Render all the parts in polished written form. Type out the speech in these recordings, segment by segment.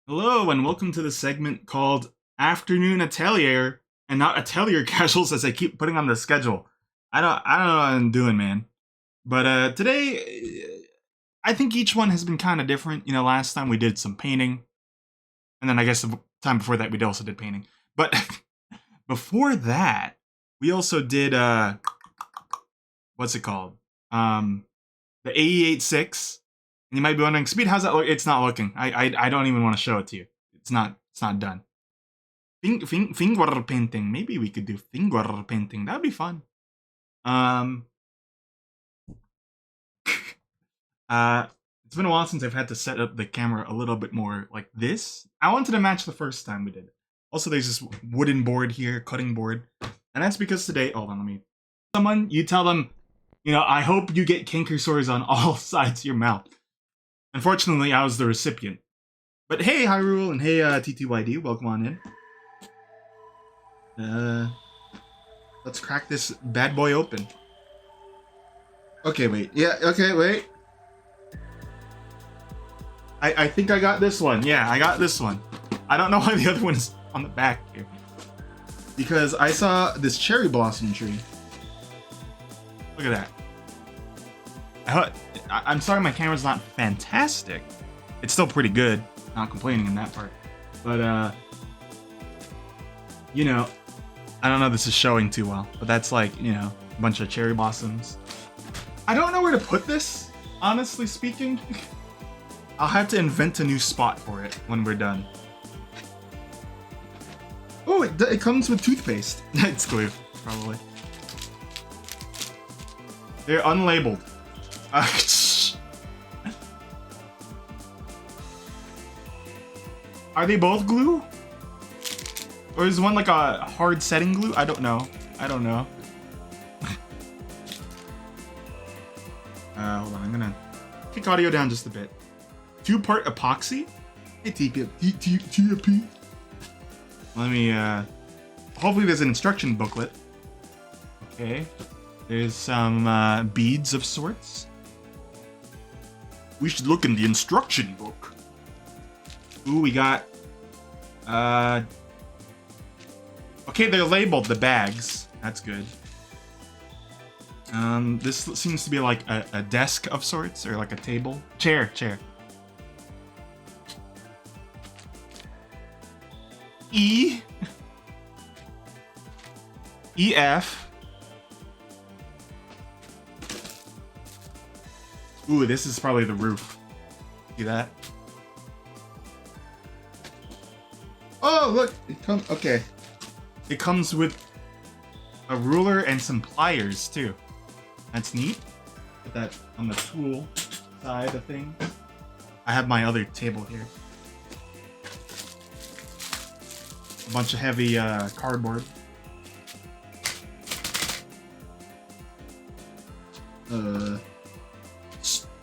Hello and welcome to the segment called Afternoon Atelier and not Atelier Casuals as I keep putting on the schedule. I don't know what I'm doing, man. But today I think each one has been kind of different. Last time we did some painting, and then I guess the time before that we also did painting. But before that, we also did what's it called? The AE86. And you might be wondering, Speed, how's that look? It's not looking. I don't even want to show it to you. It's not done. Finger painting. Maybe we could do finger painting. That'd be fun. It's been a while since I've had to set up the camera a little bit more like this. I wanted to match the first time we did it. Also, there's this wooden board here, cutting board. And that's because today, hold on, you tell them, I hope you get canker sores on all sides of your mouth. Unfortunately, I was the recipient. But hey, Hyrule, and hey, TTYD, welcome on in. Let's crack this bad boy open. Okay, wait. Yeah, okay, wait. I think I got this one. Yeah, I got this one. I don't know why the other one is on the back here. Because I saw this cherry blossom tree. Look at that. I'm sorry my camera's not fantastic. It's still pretty good. Not complaining in that part. But, I don't know if this is showing too well. But that's like, a bunch of cherry blossoms. I don't know where to put this, honestly speaking. I'll have to invent a new spot for it when we're done. Oh, it comes with toothpaste. It's glue, probably. They're unlabeled. Are they both glue? Or is one like a hard setting glue? I don't know. Hold on, I'm gonna kick audio down just a bit. 2-part epoxy? Hey, TP. Let me, hopefully there's an instruction booklet. Okay. There's some, beads of sorts. We should look in the instruction book. Ooh, we got, okay, they're labeled, the bags. That's good. This seems to be like a desk of sorts, or like a table. Chair. E. EF. Ooh, this is probably the roof. See that? Oh, look! Okay. It comes with a ruler and some pliers, too. That's neat. Put that on the tool side of things. I have my other table here. A bunch of heavy cardboard.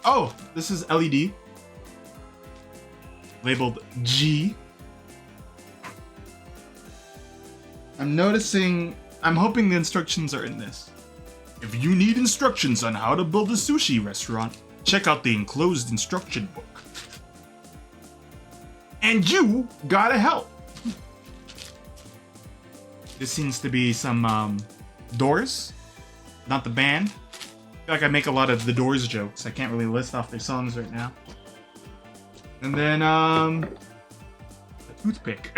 Oh, this is LED. Labeled G. I'm hoping the instructions are in this. If you need instructions on how to build a sushi restaurant, check out the enclosed instruction book. And you gotta help. This seems to be some Doors, not the band. I feel like I make a lot of the Doors jokes. I can't really list off their songs right now. And then a toothpick,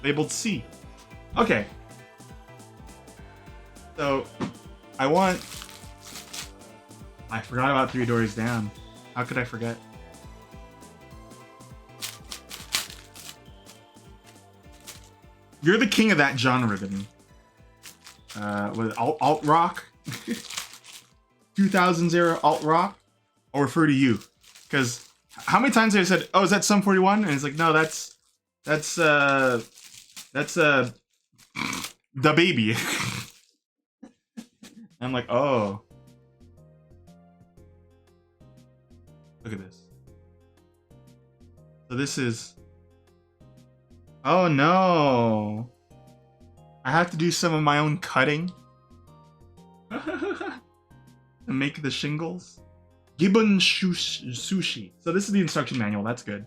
labeled C. Okay. So I forgot about 3 Doors Down. How could I forget? You're the king of that genre to me. With alt rock, 2000s era alt rock. I'll refer to you, because how many times have I said, "Oh, is that Sum 41?" And it's like, no, that's the baby. I'm like, oh, look at this. So this is. Oh no. I have to do some of my own cutting to make the shingles. Gibbon Sushi. So this is the instruction manual. That's good.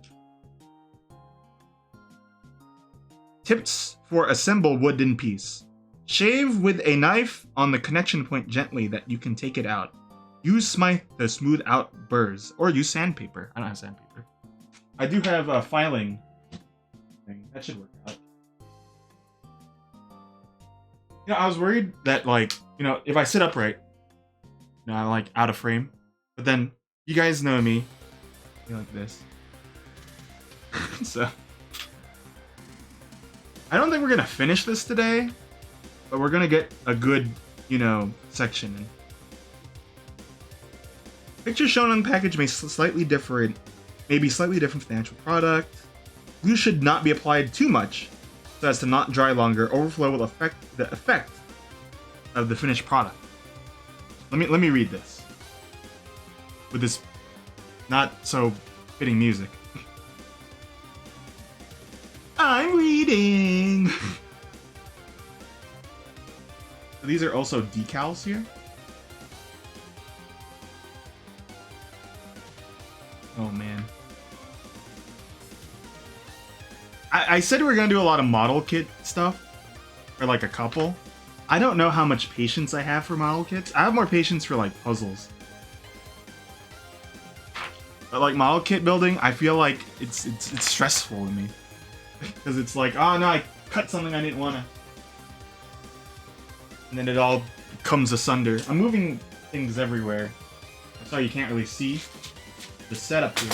Tips for assemble wooden piece. Shave with a knife on the connection point gently that you can take it out. Use smite to smooth out burrs, or use sandpaper. I don't have sandpaper. I do have a filing thing. That should work out. You know, I was worried that, like, you know, if I sit upright, you know, I'm like out of frame. But then, you guys know me. You like this. So, I don't think we're gonna finish this today, but we're gonna get a good, you know, section in. Pictures shown on the package may be slightly different from the actual product. Glue should not be applied too much so as to not dry longer. Overflow will affect the effect of the finished product. Let me read this with this not so fitting music. I'm reading. So these are also decals here. Oh man. I said we were gonna do a lot of model kit stuff, or like a couple. I don't know how much patience I have for model kits. I have more patience for like puzzles. But like model kit building, I feel like it's stressful to me. Because it's like, oh no, I cut something I didn't wanna. And then it all comes asunder. I'm moving things everywhere. So you can't really see the setup here.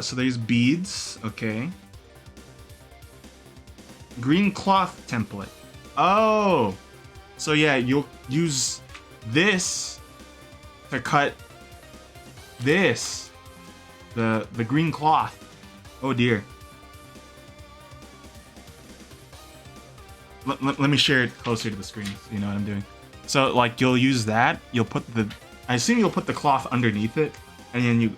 So there's beads, okay. Green cloth template. Oh! So yeah, you'll use this to cut this. The green cloth. Oh dear. Let me share it closer to the screen so you know what I'm doing. So like you'll use that, you'll put the, I assume you'll put the cloth underneath it, and then you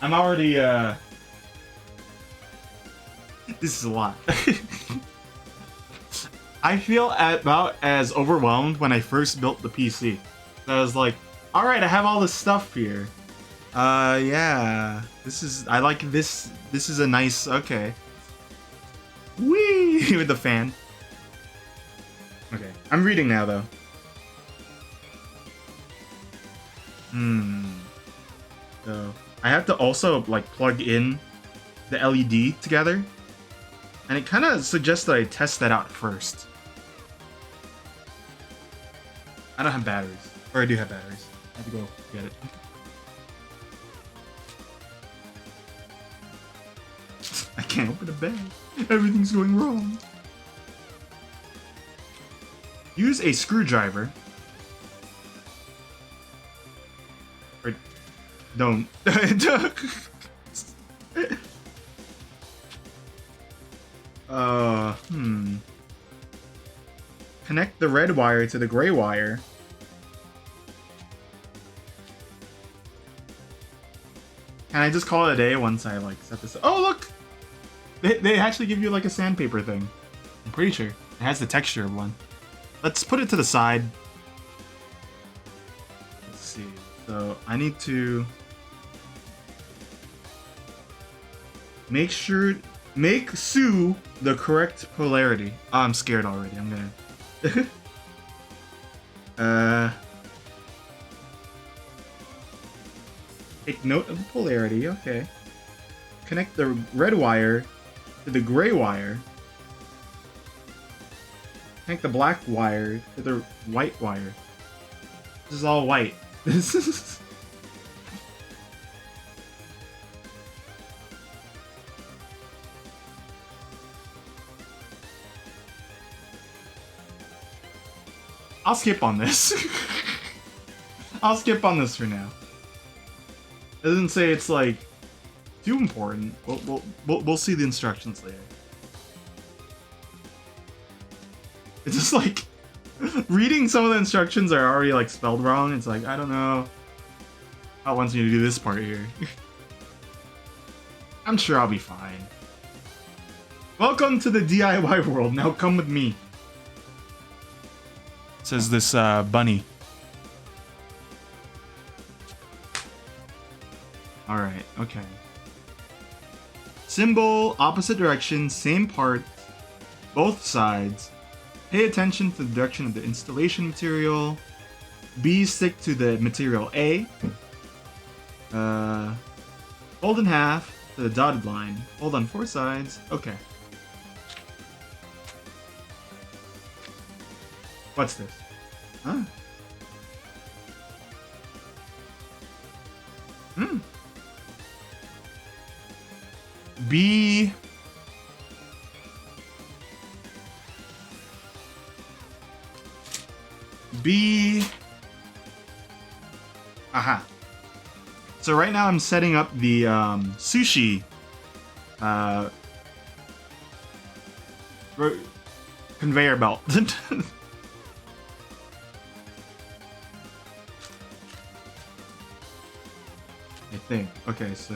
I'm already this is a lot. I feel about as overwhelmed when I first built the PC. So I was like, alright, I have all this stuff here. Yeah. I like this. This is a nice, okay. Whee! With the fan. Okay, I'm reading now though. So, I have to also, like, plug in the LED together. And it kind of suggests that I test that out first. I don't have batteries. Or I do have batteries. I have to go get it. I can't open the bag. Everything's going wrong. Use a screwdriver. Or don't. Connect the red wire to the gray wire. Can I just call it a day once I like set this up? Oh look! They actually give you like a sandpaper thing. I'm pretty sure. It has the texture of one. Let's put it to the side. Let's see. So I need to make Sue the correct polarity. Oh, I'm scared already. I'm gonna take note of the polarity, okay. Connect the red wire to the gray wire. Connect the black wire to the white wire. This is all white. This is... I'll skip on this. I'll skip on this for now. It doesn't say it's like too important. We'll see the instructions later. It's just like reading some of the instructions are already like spelled wrong. It's like I don't know how it wants me to do this part here. I'm sure I'll be fine. Welcome to the DIY world. Now come with me. says this bunny. Alright, okay. Symbol, opposite direction, same part, both sides. Pay attention to the direction of the installation material. B, stick to the material A. Fold in half to the dotted line. Fold on 4 sides. Okay. What's this? Huh? B. B. Aha. So right now I'm setting up the sushi conveyor belt. I think. Okay, so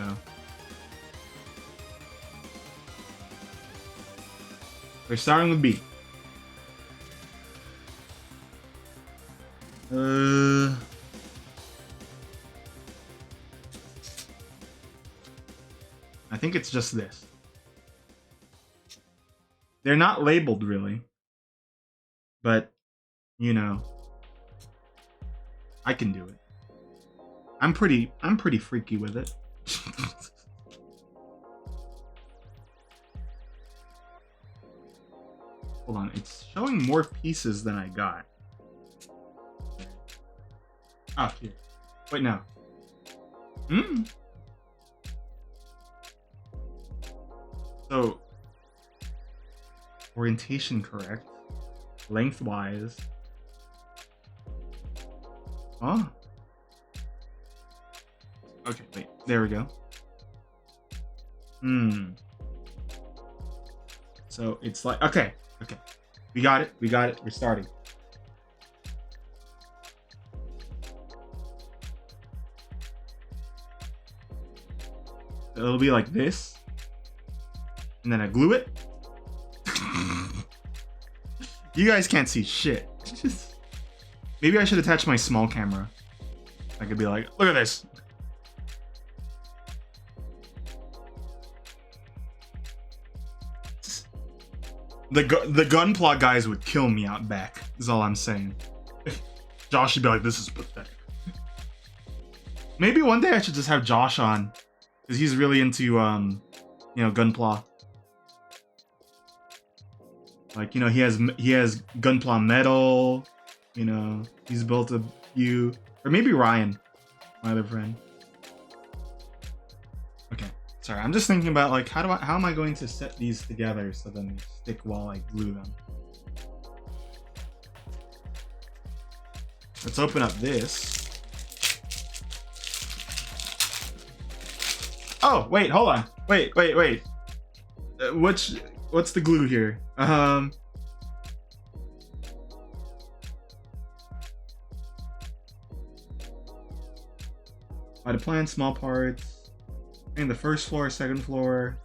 we're starting with B. I think it's just this. They're not labeled really, but you know, I can do it. I'm pretty freaky with it. Hold on, it's showing more pieces than I got. Ah, here. Wait, no. So, orientation correct. Lengthwise. Oh. Okay, wait. There we go. So, it's like... Okay. Okay. We got it. We got it. We're starting. It'll be like this. And then I glue it. You guys can't see shit. Maybe I should attach my small camera. I could be like, look at this. The Gunpla guys would kill me out back, is all I'm saying. Josh would be like, this is pathetic. Maybe one day I should just have Josh on. Because he's really into, you know, Gunpla. Like, you know, he has Gunpla metal. You know, he's built a few. Or maybe Ryan, my other friend. Okay, sorry. I'm just thinking about, like, how am I going to set these together so then they stick while I glue them? Let's open up this. Oh, wait, hold on. Wait. What's the glue here? By the plan, small parts. And the first floor, second floor.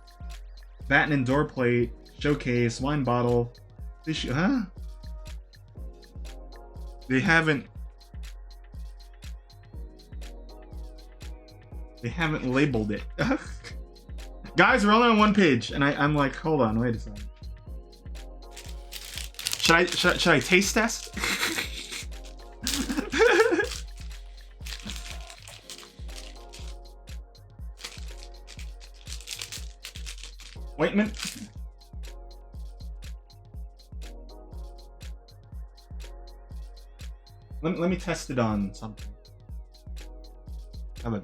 Batten and door plate, showcase, wine bottle. Sushi, huh? They haven't labeled it. Guys, we're only on one page, and I'm like, hold on, wait a second. Should I taste test? Ointment. Let me test it on something. I have a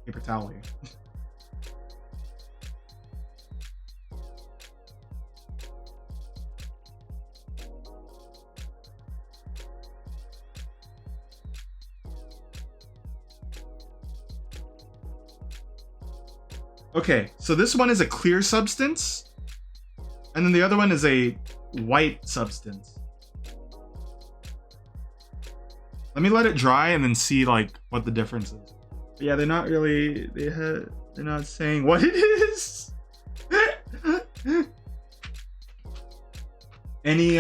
paper towel here. Okay, so this one is a clear substance, and then the other one is a white substance. Let me let it dry and then see like what the difference is. But yeah, they're not really. They're not saying what it is. Any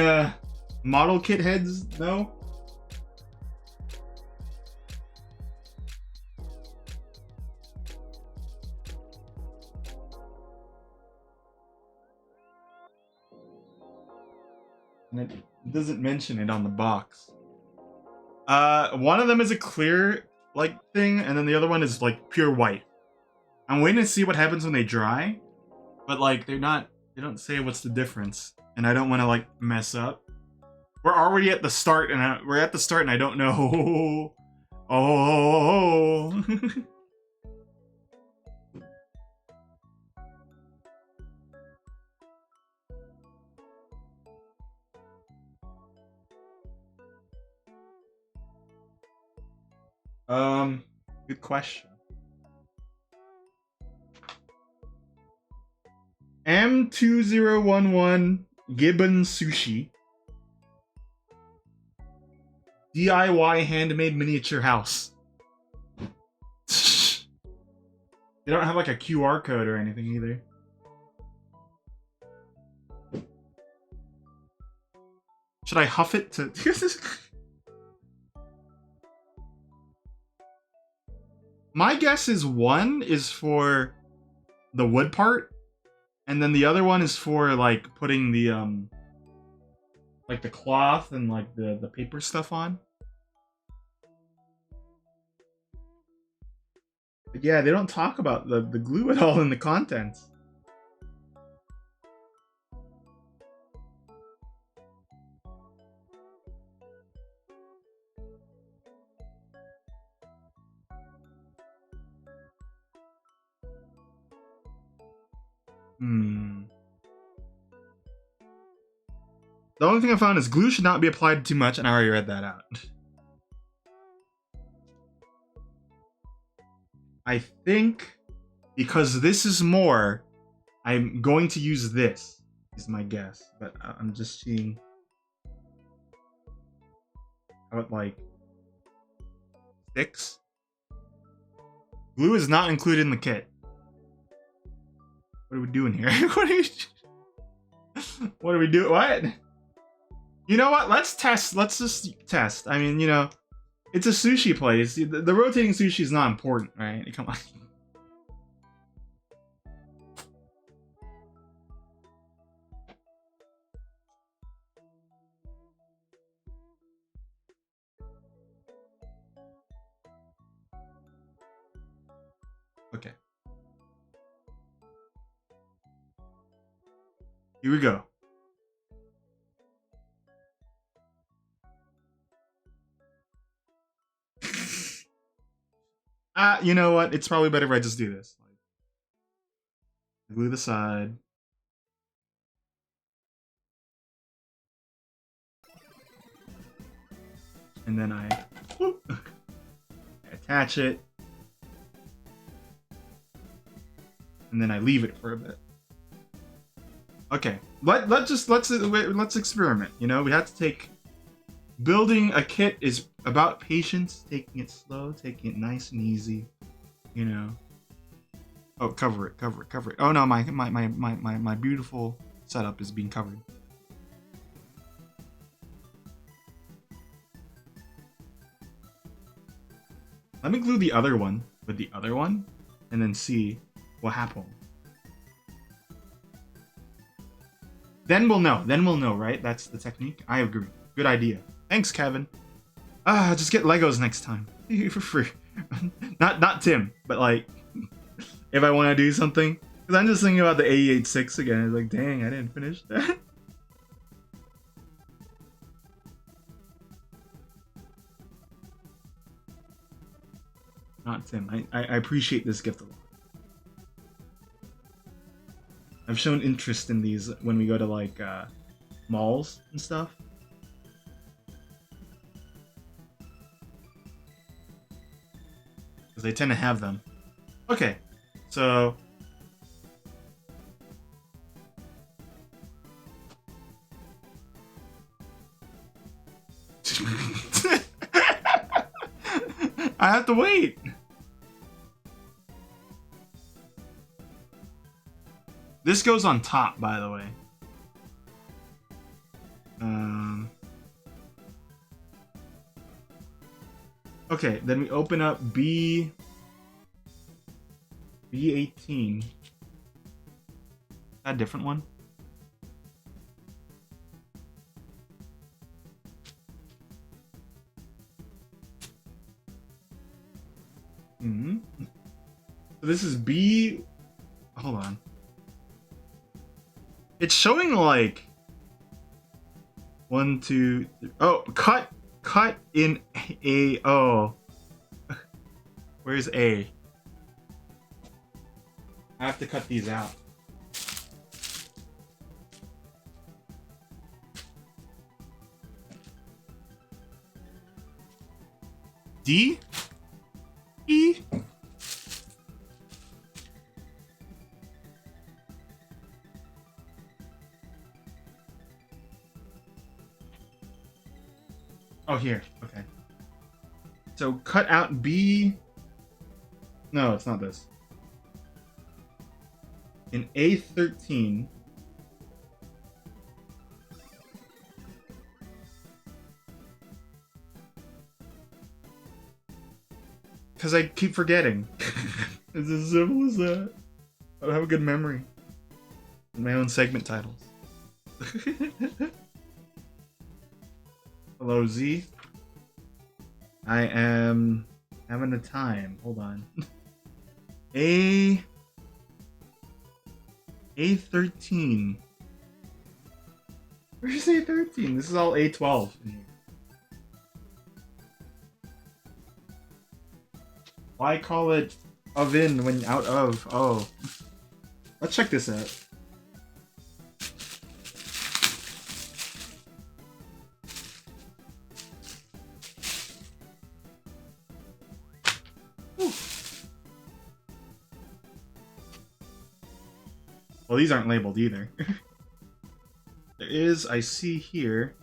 Model kit heads, no? And it doesn't mention it on the box. One of them is a clear, like, thing, and then the other one is, like, pure white. I'm waiting to see what happens when they dry, but, like, they don't say what's the difference, and I don't want to, like, mess up. We're already at the start, and I don't know. Oh. Good question. M2011 Gibbon Sushi. DIY handmade miniature house. They don't have like a QR code or anything either. Should I huff it to... My guess is one is for the wood part, and then the other one is for like putting the like the cloth and like the paper stuff on. But yeah, they don't talk about the glue at all in the contents. The only thing I found is glue should not be applied too much, and I already read that out. I think because this is more, I'm going to use this, is my guess. But I'm just seeing how it, like, sticks. Glue is not included in the kit. What are we doing here? What are we doing? What? You know what? Let's test. Let's just test. I mean, you know, it's a sushi place. The rotating sushi is not important, right? Come on. Okay. Here we go. You know what? It's probably better if I just do this. Like, glue the side. And then I attach it. And then I leave it for a bit. Okay, let's experiment. You know, we have to take. Building a kit is about patience, taking it slow, taking it nice and easy. You know. Oh, cover it. Oh no, my beautiful setup is being covered. Let me glue the other one with the other one, and then see what happens. Then we'll know, right? That's the technique. I agree. Good idea. Thanks, Kevin. Just get Legos next time. For free. Not Tim, but like, if I want to do something. Because I'm just thinking about the AE86 again. It's like, dang, I didn't finish that. Not Tim. I appreciate this gift a lot. I've shown interest in these when we go to like malls and stuff. Because they tend to have them. Okay, so I have to wait. This goes on top, by the way. Okay, then we open up B18. A different one? Hmm. So this is B. Hold on. It's showing like 1, 2. Oh, cut in A. Oh, where's A? I have to cut these out. D? E? Oh, here. Okay. So cut out B. No, it's not this. In A13. Because I keep forgetting. It's as simple as that. I don't have a good memory. My own segment titles. Hello, Z. I am having a time. Hold on. A13. Where's A13? This is all A12 in here. Why call it oven when out of? Oh. Let's check this out. Whew. Well, these aren't labeled either. There is, I see here.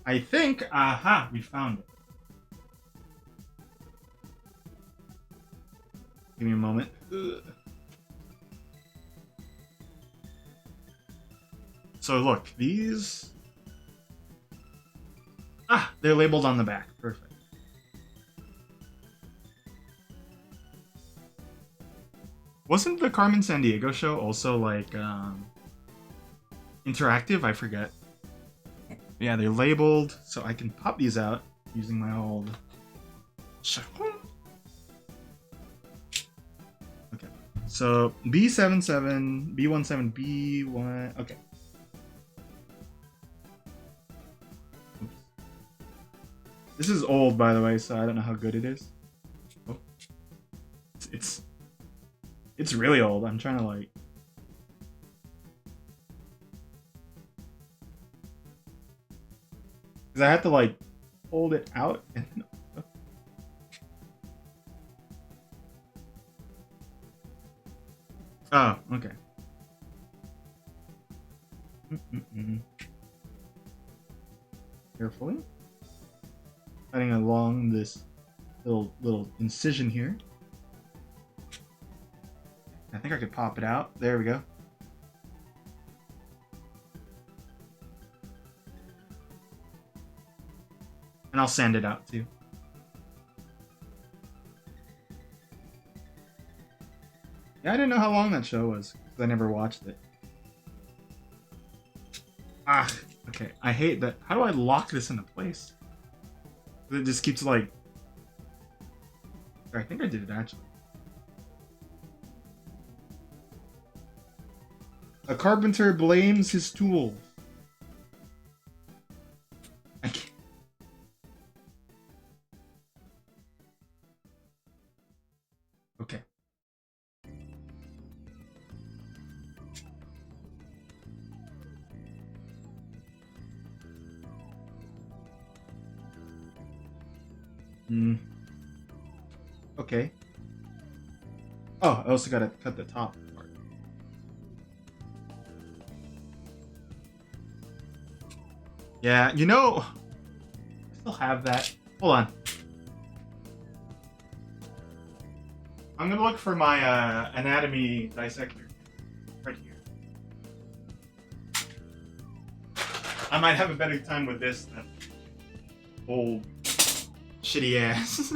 I think, aha, we found it. Give me a moment. Ugh. So look, these... Ah, they're labeled on the back. Perfect. Wasn't the Carmen Sandiego show also like interactive? I forget. Yeah, they're labeled, so I can pop these out using my old... Okay, so B77, B17, B1... Okay. Oops. This is old, by the way, so I don't know how good it is. Oh. It's really old. I'm trying to like... Because I have to like hold it out and... Oh, okay. Carefully. Cutting along this little incision here. I think I could pop it out. There we go. And I'll sand it out too. Yeah, I didn't know how long that show was, because I never watched it. Ah, okay. I hate that. How do I lock this into place? It just keeps like... I think I did it actually. A carpenter blames his tools. I can't... Okay. Okay. Oh, I also gotta cut the top part. Yeah, you know, I still have that. Hold on. I'm gonna look for my anatomy dissector right here. I might have a better time with this than old shitty ass.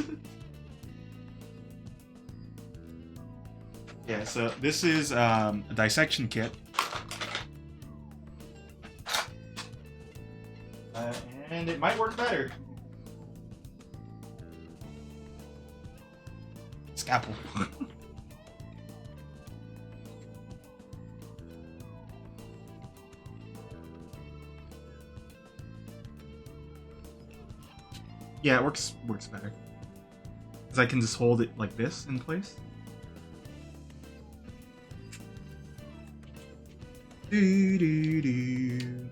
Yeah, so this is a dissection kit. And it might work better. Scalpel. Yeah, it works better. Because I can just hold it like this in place. Do, do, do.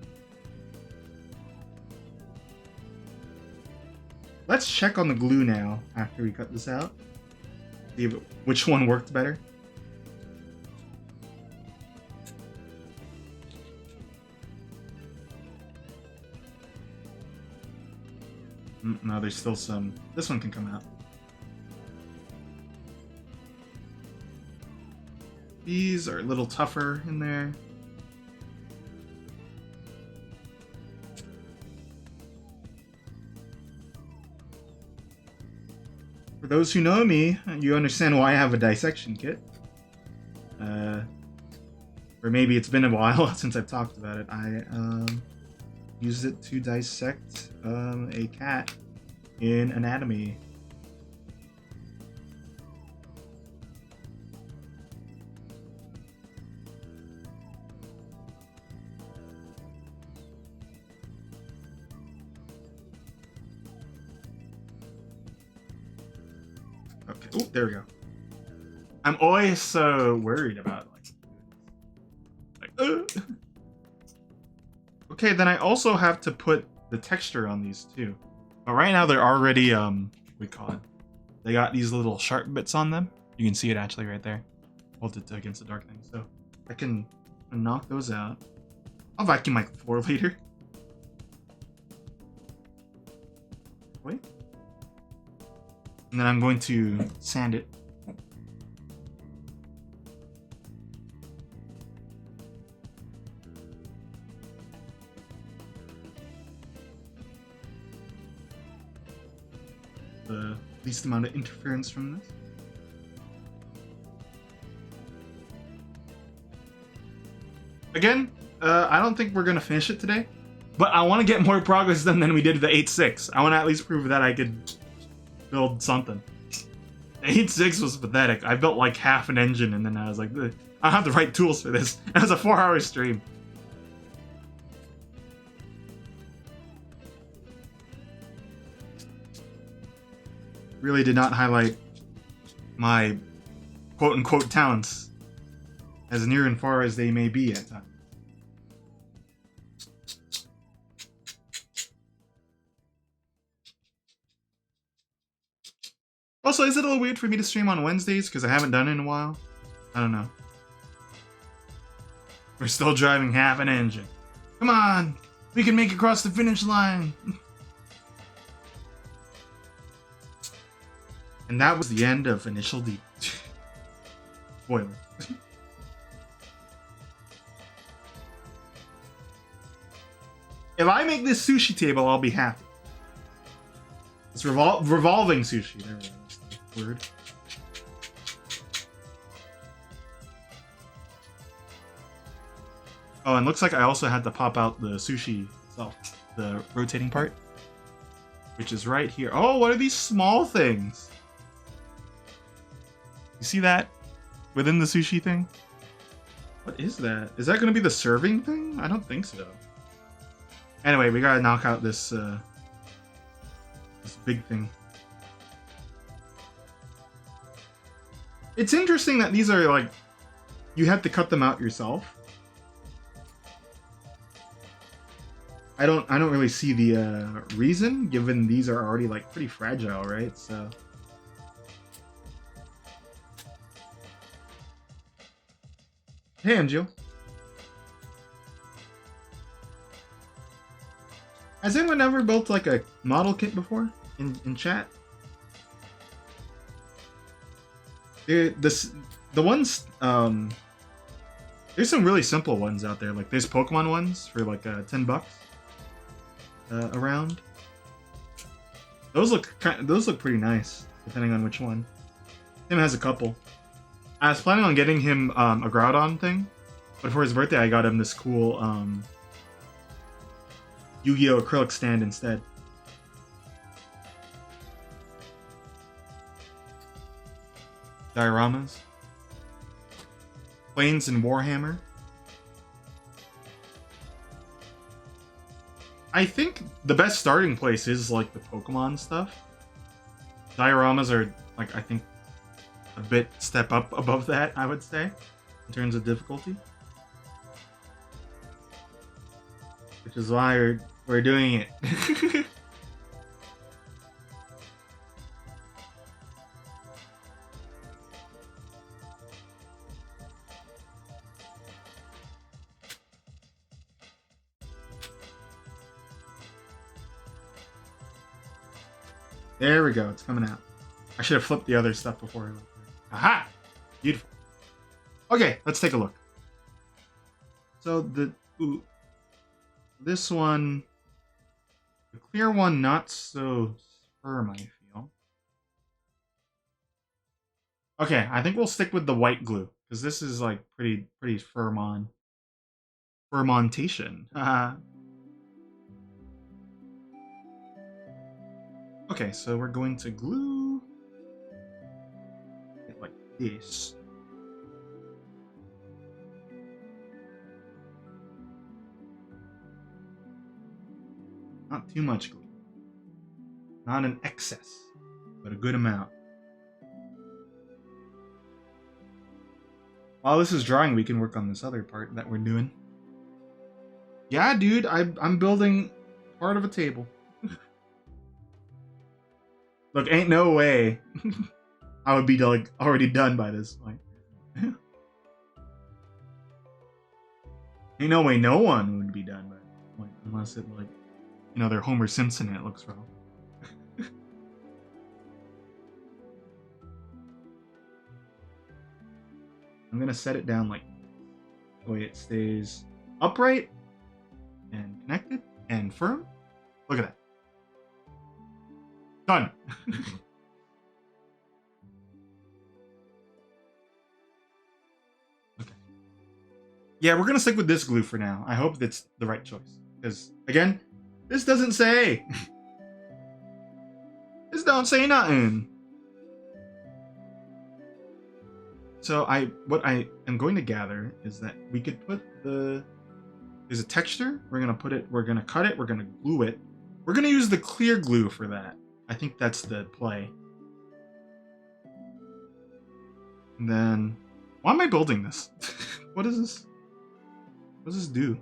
Let's check on the glue now after we cut this out. See which one worked better. No, there's still some. This one can come out. These are a little tougher in there. For those who know me, you understand why I have a dissection kit. Or maybe it's been a while since I've talked about it. I used it to dissect a cat in anatomy. Okay. Oh, there we go. I'm always so worried about Okay, then I also have to put the texture on these too. But right now they're already we call it. They got these little sharp bits on them. You can see it actually right there. Hold it against the dark thing. So I can knock those out. I'll vacuum my floor later. Wait. And then I'm going to sand it. The least amount of interference from this. Again, I don't think we're gonna finish it today, but I want to get more progress done than we did with the 8.6. I want to at least prove that I could build something. The 8.6 was pathetic. I built like half an engine and then I was like, I don't have the right tools for this. It was a 4-hour stream. Really did not highlight my quote-unquote talents, as near and far as they may be at times. Also, is it a little weird for me to stream on Wednesdays because I haven't done it in a while? I don't know. We're still driving half an engine. Come on! We can make it across the finish line! And that was the end of Initial D. Spoiler. If I make this sushi table, I'll be happy. It's revolving sushi. There we go. That's the word. Oh, and looks like I also had to pop out the sushi itself, the rotating part, which is right here. Oh, what are these small things? You see that within the sushi thing? What is that? Is that going to be the serving thing? I don't think so. Anyway, we gotta knock out this this big thing. It's interesting that these are like, you have to cut them out yourself. I don't really see the reason, given these are already like pretty fragile, right? So. Hey, Angel. Has anyone ever built like a model kit before in chat? The ones there's some really simple ones out there. Like there's Pokemon ones for like $10 around. Those look pretty nice, depending on which one. Tim has a couple. I was planning on getting him a Groudon thing, but for his birthday I got him this cool Yu-Gi-Oh! Acrylic stand instead. Dioramas. Planes and Warhammer. I think the best starting place is like the Pokemon stuff. Dioramas are like, I think, a bit step up above that, I would say, in terms of difficulty. Which is why we're doing it. There we go, it's coming out. I should have flipped the other stuff before I went there. Aha! Beautiful. Okay, let's take a look. So this one, the clear one, not so firm, I feel. Okay, I think we'll stick with the white glue, because this is like pretty firm on fermentation. Okay, so we're going to glue it like this. Not too much glue. Not an excess, but a good amount. While this is drying, we can work on this other part that we're doing. Yeah, dude, I'm building part of a table. Look, ain't no way I would be like already done by this point. Ain't no way no one would be done by this point unless it like, you know, they're Homer Simpson and it looks wrong. I'm gonna set it down like the way it stays upright and connected and firm. Look at that. Done. Okay. Yeah, we're gonna stick with this glue for now. I hope that's the right choice. Because again, this doesn't say. This don't say nothing. So what I am going to gather is that we could put there's a texture. We're gonna cut it. We're gonna glue it. We're gonna use the clear glue for that. I think that's the play. And then, why am I building this? What is this? What does this do?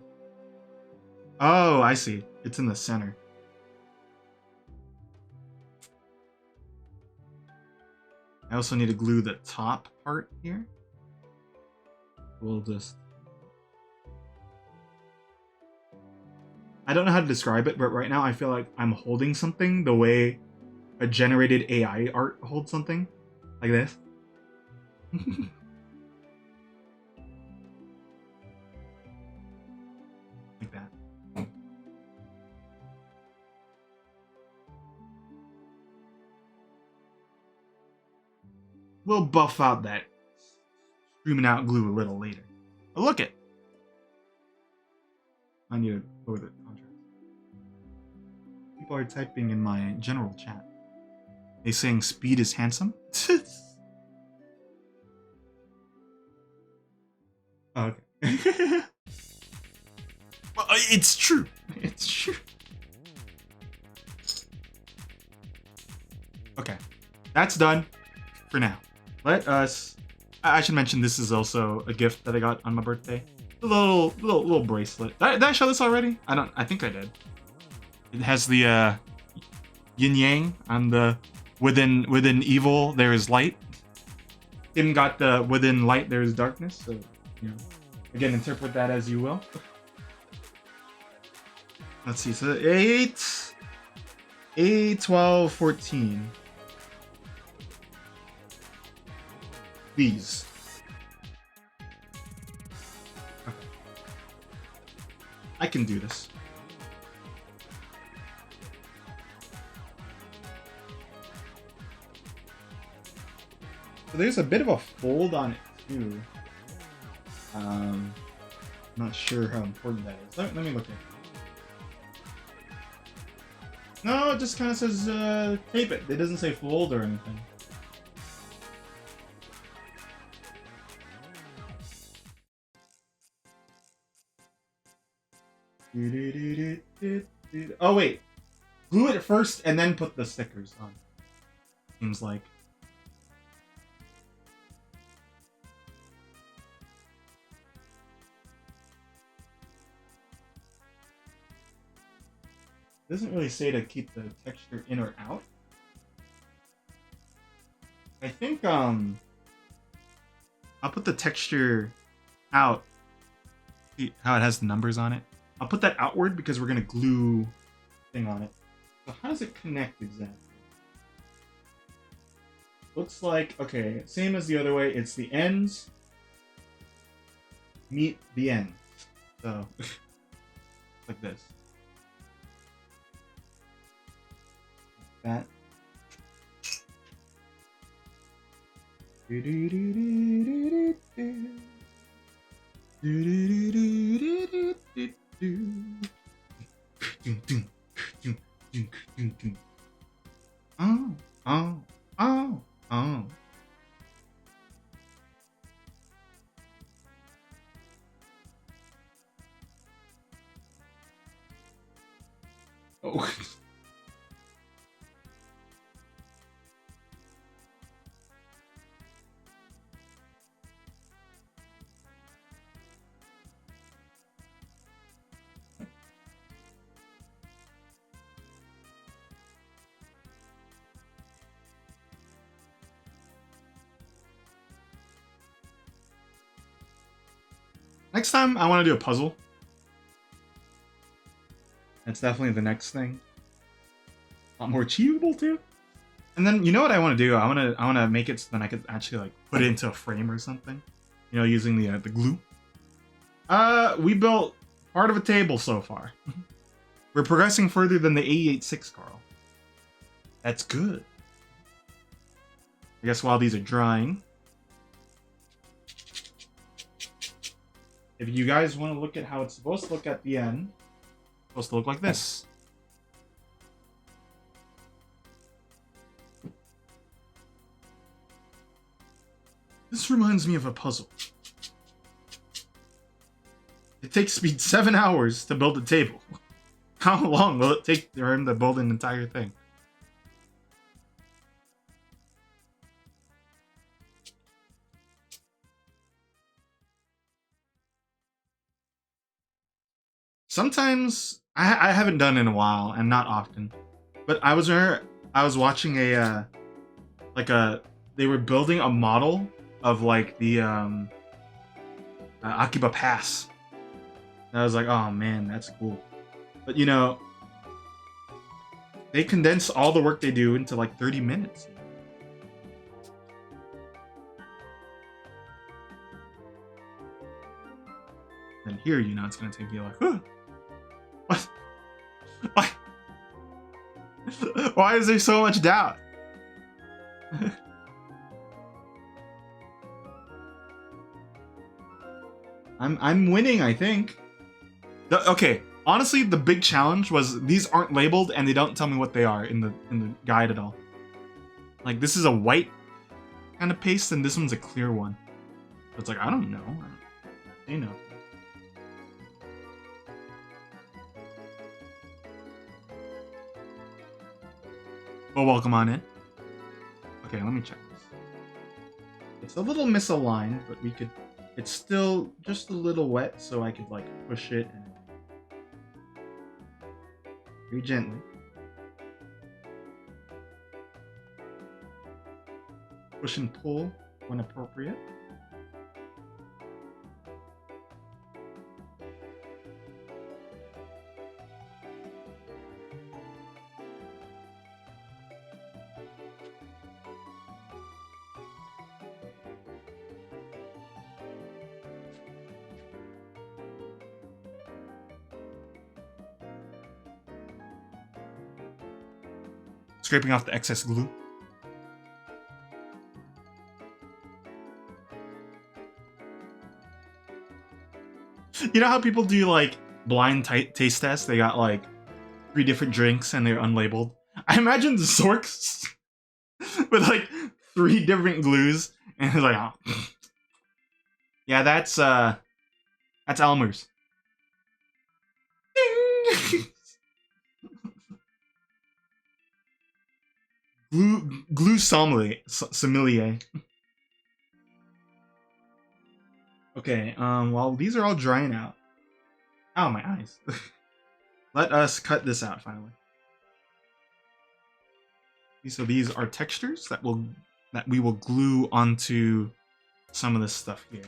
Oh, I see. It's in the center. I also need to glue the top part here. We'll just... I don't know how to describe it, but right now I feel like I'm holding something the way a generated AI art holds something. Like this. Like that. We'll buff out that streaming out glue a little later. But look it. I need to lower the contrast. People are typing in my general chat. They saying speed is handsome? Oh, okay. Well, it's true. It's true. Okay. That's done for now. Let us... I should mention this is also a gift that I got on my birthday. A little bracelet. Did I show this already? I think I did. It has the yin yang on the within evil there is light. Tim got the within light there is darkness. So, you know, again, interpret that as you will. Let's see. So 8, 12, 14. These. Okay. I can do this. So there's a bit of a fold on it too. Not sure how important that is. Let me look at it. No, it just kind of says tape it. It doesn't say fold or anything. Oh wait, glue it first and then put the stickers on. Seems like. It doesn't really say to keep the texture in or out. I think I'll put the texture out. See how it has the numbers on it? I'll put that outward because we're gonna glue thing on it. So how does it connect exactly? Looks like, okay, same as the other way. It's the ends meet the ends. So like this. That. Oh, oh, oh, oh. Oh. Next time, I want to do a puzzle. That's definitely the next thing. A lot more achievable too. And then you know what I want to do? I want to make it so then I could actually like put it into a frame or something. You know, using the glue. We built part of a table so far. We're progressing further than the 886, Carl. That's good. I guess while these are drying, if you guys want to look at how it's supposed to look at the end, it's supposed to look like this. This reminds me of a puzzle. It takes me 7 hours to build a table. How long will it take for him to build an entire thing? Sometimes I haven't done in a while, and not often. But I was watching a they were building a model of like the Akiba Pass. And I was like, oh man, that's cool. But you know, they condense all the work they do into like 30 minutes. And here, you know, it's gonna take you like, huh? What? Why? Why is there so much doubt? I'm winning, I think. Okay, honestly, the big challenge was these aren't labeled and they don't tell me what they are in the guide at all. Like this is a white kind of paste and this one's a clear one. So it's like I don't know. You know. Well, welcome on in. Okay, let me check this. It's a little misaligned, but we could. It's still just a little wet, so I could like push it and very gently. Push and pull when appropriate. Scraping off the excess glue. You know how people do like blind taste tests? They got like 3 different drinks and they're unlabeled. I imagine the Zorks with like 3 different glues and it's like, oh. Yeah, that's Elmer's. Ding! Glue sommelier. Okay, while these are all drying out. Ow, my eyes. Let us cut this out finally. So these are textures that we will glue onto some of this stuff here.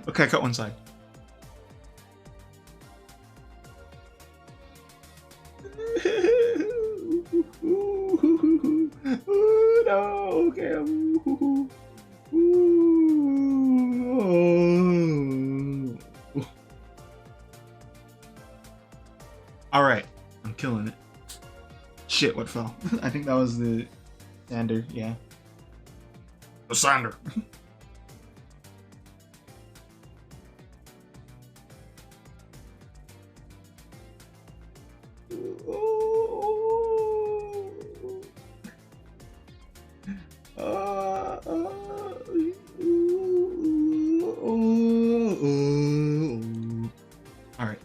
Okay, cut one side. No, okay. All right, I'm killing it. Shit, what fell? I think that was the sander. Yeah, the sander. All right.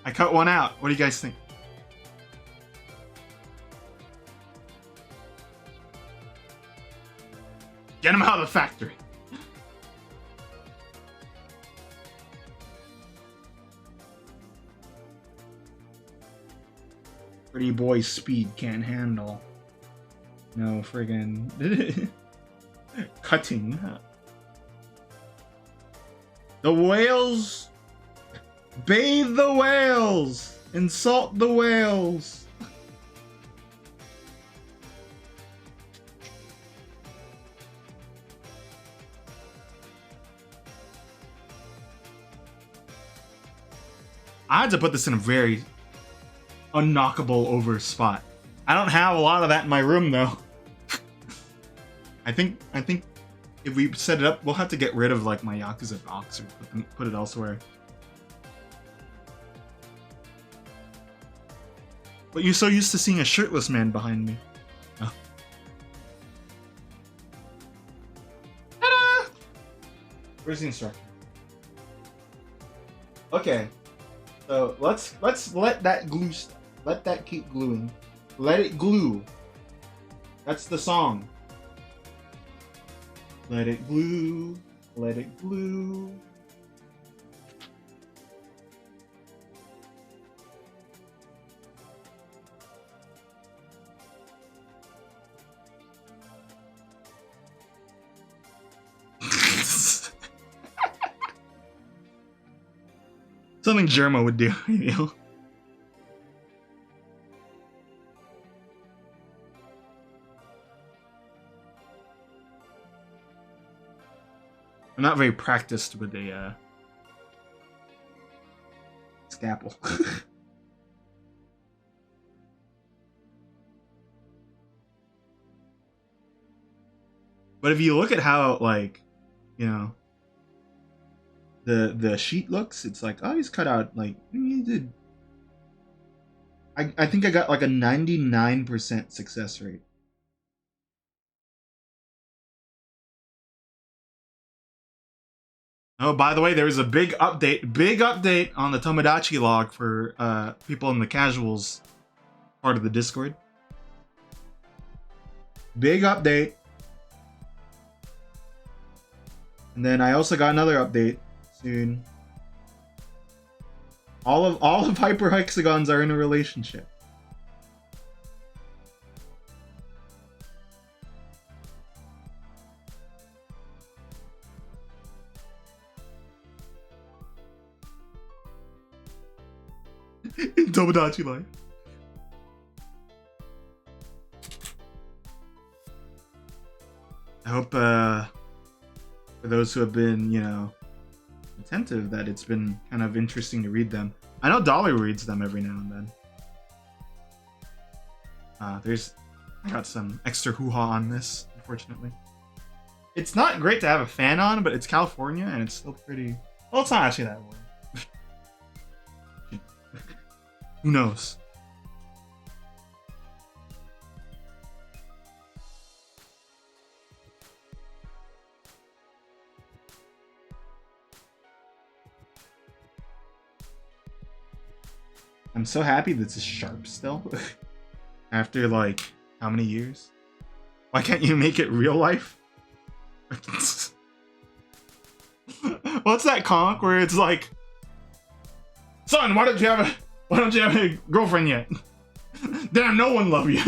I cut one out. What do you guys think? Get him out of the factory. Pretty boy speed can't handle. No friggin' cutting. The whales. Bathe the whales! Insult the whales! I had to put this in a very unknockable over spot. I don't have a lot of that in my room though. I think if we set it up, we'll have to get rid of like my Yakuza box or put it elsewhere. But you're so used to seeing a shirtless man behind me. Oh. Ta-da! Where's the instructor? Okay. So let's let that glue let that keep gluing. Let it glue. That's the song. Let it glue. Let it glue. Something Germa would do, you know? I'm not very practiced with a scalpel. But if you look at how, like, you know, the sheet looks, it's like, oh, he's cut out, like, he did. I think I got like a 99% success rate. Oh, by the way, there was a big update on the Tomodachi log for people in the casuals part of the Discord. Big update. And then I also got another update soon. All of hyperhexagons are in a relationship. In Tomodachi life. I hope for those who have been, you know, attentive, that it's been kind of interesting to read them. I know Dolly reads them every now and then. I got some extra hoo-ha on this, unfortunately. It's not great to have a fan on, but it's California and it's still pretty... Well, it's not actually that warm. Who knows? I'm so happy this is sharp still. After like how many years? Why can't you make it real life? What's that comic where it's like, son, why don't you have a girlfriend yet? Damn, no one love you.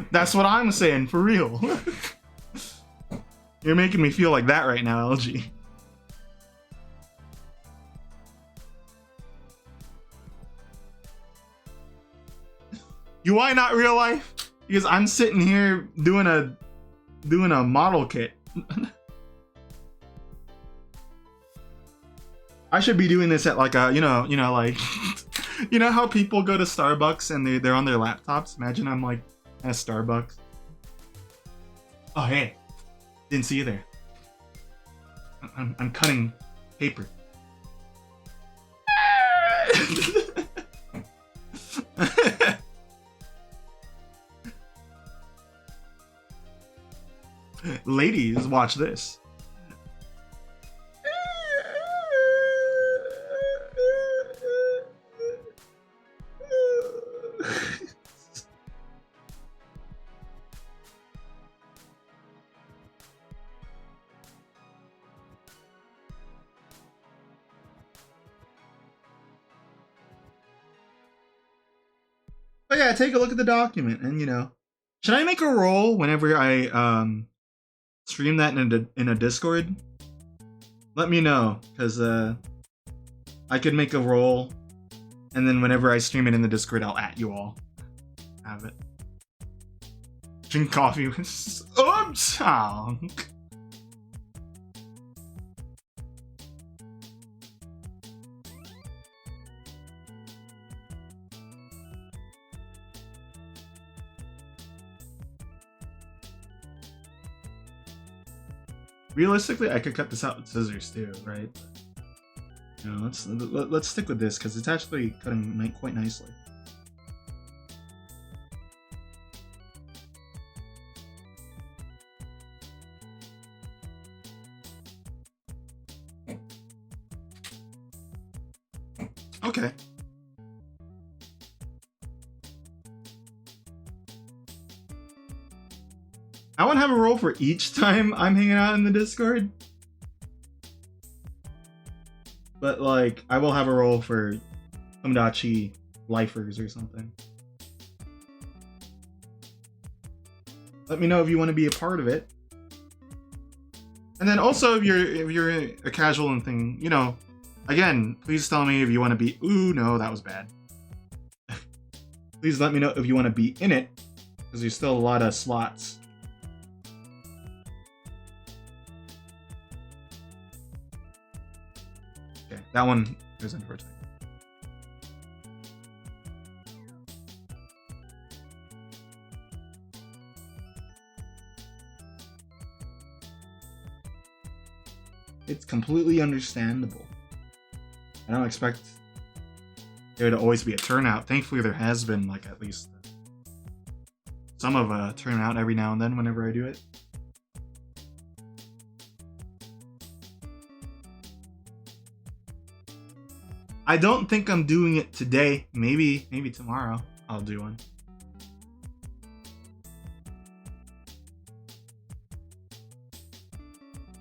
That's what I'm saying, for real. You're making me feel like that right now, LG. You why not real life? Because I'm sitting here doing a model kit. I should be doing this at like a, you know, like, you know how people go to Starbucks and they're on their laptops? Imagine I'm like at a Starbucks. Oh, hey, didn't see you there. I'm cutting paper. Ladies, watch this. But yeah, take a look at the document, and you know, should I make a roll whenever I stream that in a Discord? Let me know, because I could make a roll, and then whenever I stream it in the Discord, I'll at you all. Have it. Drink coffee with... Oops! Oh. Realistically, I could cut this out with scissors too, right? You know, let's stick with this because it's actually cutting quite nicely. Okay. I want to have a roll for each time I'm hanging out in the Discord. But, like, I will have a roll for Tomodachi lifers or something. Let me know if you want to be a part of it. And then also, if you're a casual and thing, you know, again, please tell me if you want to be... Ooh, no, that was bad. Please let me know if you want to be in it, because there's still a lot of slots. Okay, that one goes in for a second. It's completely understandable. I don't expect there to always be a turnout. Thankfully, there has been, like, at least some of a turnout every now and then whenever I do it. I don't think I'm doing it today. Maybe tomorrow I'll do one.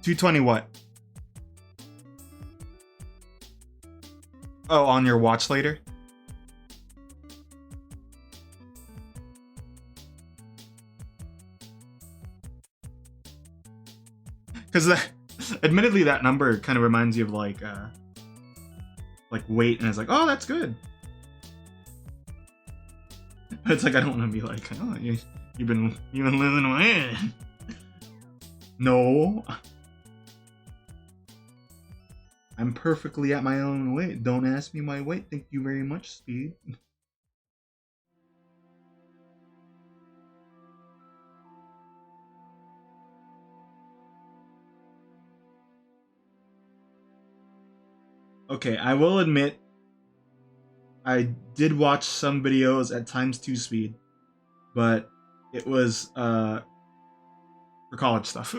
$220 what? Oh, on your watch later? Because admittedly, that number kind of reminds you of like weight, and it's like, oh, that's good. It's like I don't want to be like, oh, you've been losing weight. No, I'm perfectly at my own weight. Don't ask me my weight. Thank you very much, Speed. Okay, I will admit, I did watch some videos at ×2 speed, but it was for college stuff.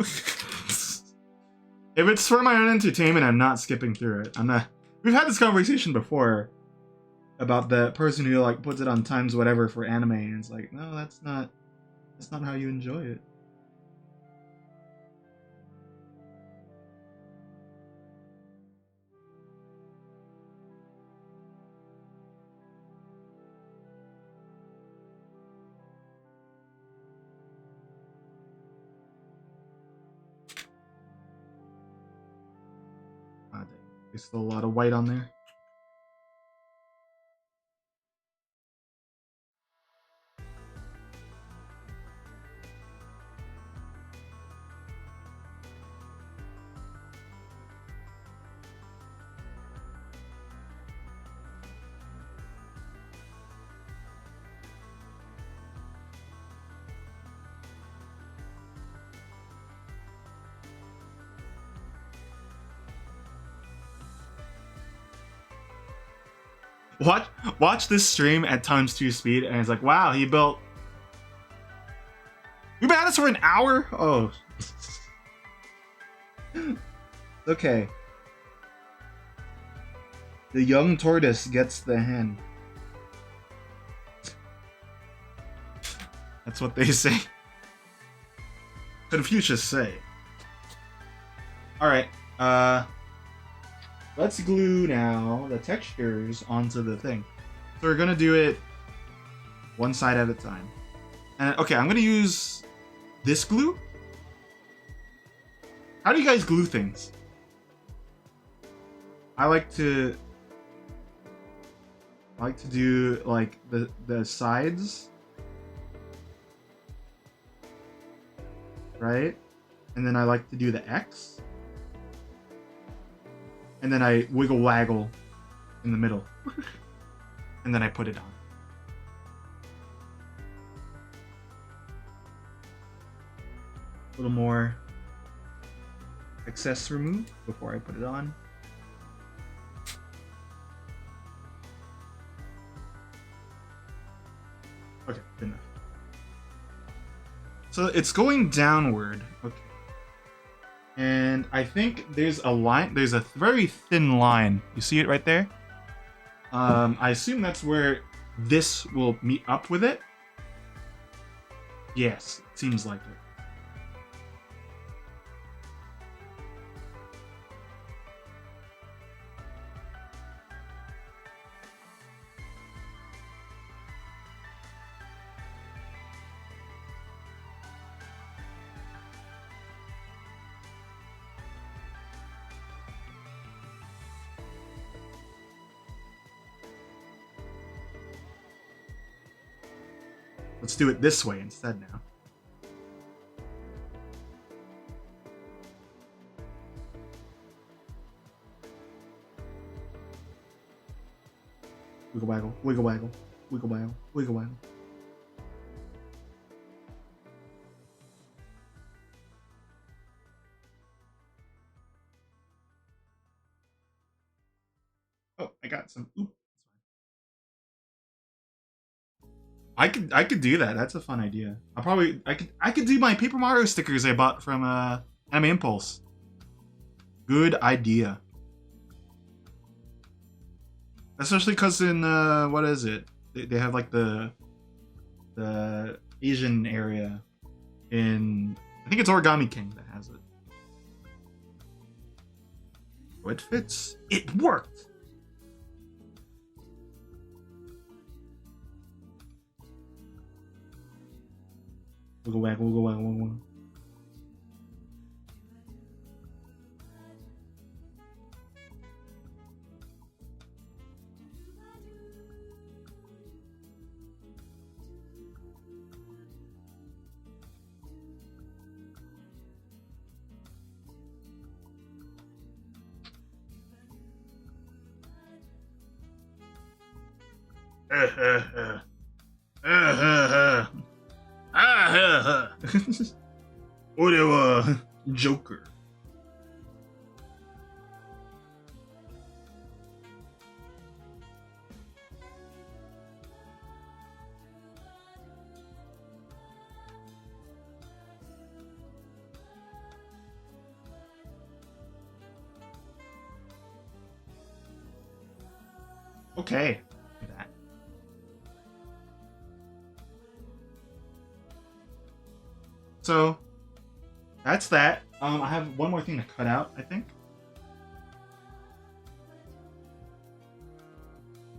If it's for my own entertainment, I'm not skipping through it. I'm not. We've had this conversation before about the person who like puts it on times whatever for anime, and it's like, no, that's not how you enjoy it. There's still a lot of white on there. Watch this stream at ×2 speed, and it's like, wow, he built. We've been at this for an hour. Oh, okay. The young tortoise gets the hen. That's what they say. Confucius say. All right. Let's glue now the textures onto the thing. So we're gonna do it one side at a time. And okay, I'm gonna use this glue. How do you guys glue things? I like to do like the sides, right? And then I like to do the X. And then I wiggle waggle in the middle. And then I put it on. A little more excess removed before I put it on. Okay, good enough. So it's going downward. Okay. And I think there's a line, there's a very thin line. You see it right there? I assume that's where this will meet up with it. Yes, it seems like it. Let's do it this way instead now. Wiggle waggle, wiggle waggle, wiggle waggle, wiggle waggle. Oh, I got some. Oop. I could do that. That's a fun idea. I could do my Paper Mario stickers I bought from Anime Impulse. Good idea. Especially because in what is it? They have like the Asian area in, I think it's Origami King that has it. Oh, it fits. It worked. We'll go back. We'll go back. We'll go back. Whatever, Joker. Okay. Look at that. So that's that. I have one more thing to cut out, I think.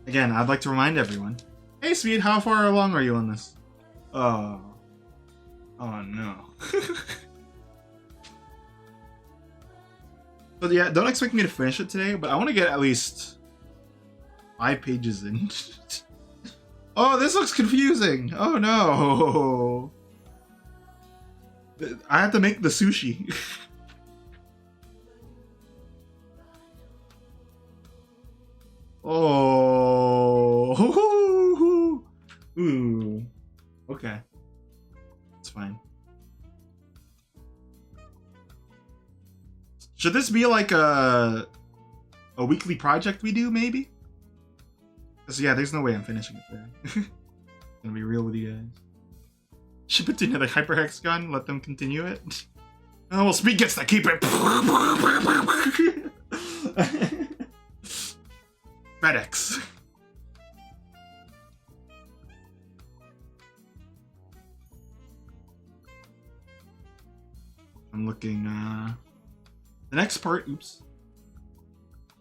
Again, I'd like to remind everyone. Hey, Speed, how far along are you on this? Oh. Oh, no. But yeah, don't expect me to finish it today, but I want to get at least 5 pages in. Oh, this looks confusing. Oh, no. I have to make the sushi. Oh. Ooh. Okay. It's fine. Should this be like a weekly project we do, maybe? Because yeah, there's no way I'm finishing it today. Gonna be real with you guys. Ship it to another hyperhex gun, let them continue it. Oh, well, Speed gets to keep it. FedEx. I'm looking, the next part, oops.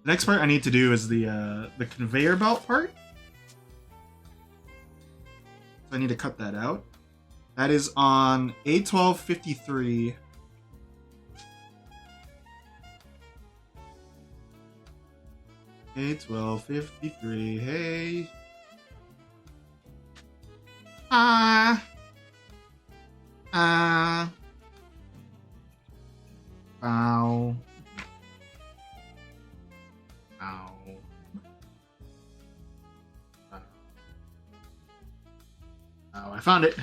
The next part I need to do is the conveyor belt part. So I need to cut that out. That is on A1253. A1253, hey. Ow. Ow. Oh, I found it.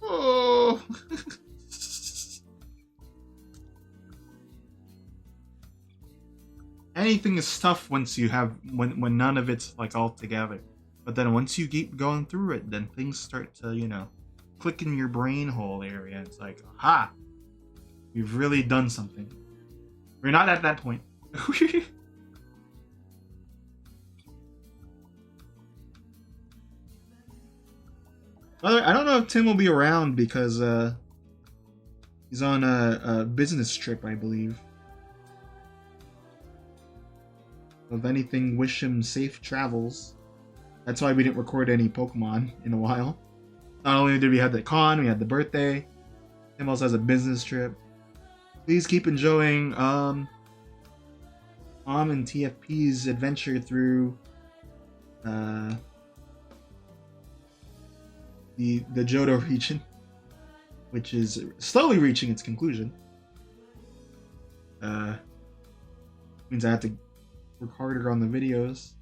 Oh. Anything is tough once you have when none of it's like all together. But then once you keep going through it, then things start to, you know, click in your brain hole area. It's like, aha, we've really done something. We're not at that point. I don't know if Tim will be around because he's on a business trip, I believe. If anything, wish him safe travels. That's why we didn't record any Pokemon in a while. Not only did we have the con, we had the birthday. Tim also has a business trip. Please keep enjoying and TFP's adventure through the Johto region, which is slowly reaching its conclusion. Means I have to work harder on the videos.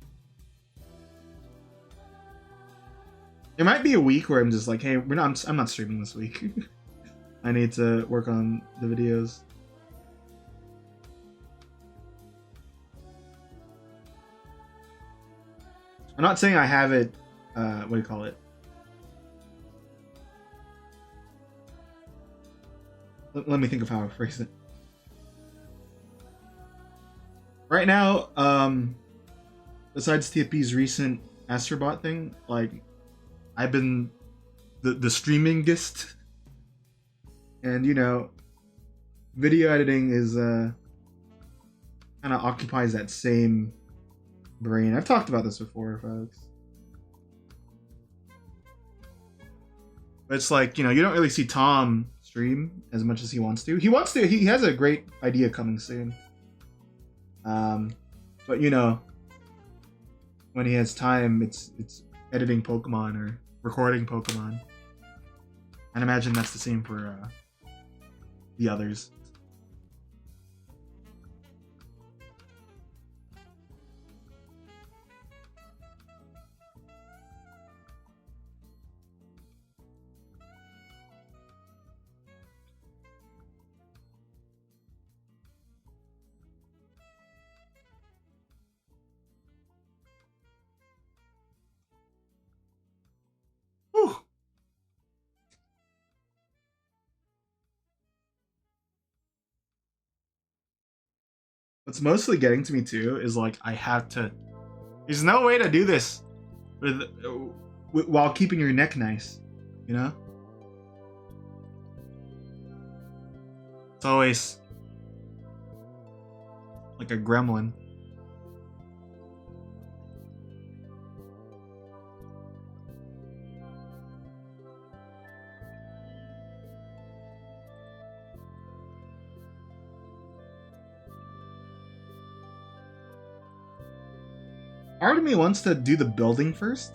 There might be a week where I'm just like, hey, I'm not streaming this week. I need to work on the videos. I'm not saying I have it, what do you call it? Let me think of how I phrase it. right now, besides TFP's recent Astrobot thing, like I've been the streamingest, and you know, video editing is kind of occupies that same brain. I've talked about this before, folks. But it's like, you know, you don't really see Tom stream as much as he wants to. He wants to. He has a great idea coming soon. But you know, when he has time, it's editing Pokemon or recording Pokemon. And imagine that's the same for the others. Whew. What's mostly getting to me too is like I have to. There's no way to do this while keeping your neck nice, you know. It's always like a gremlin. Part of me wants to do the building first,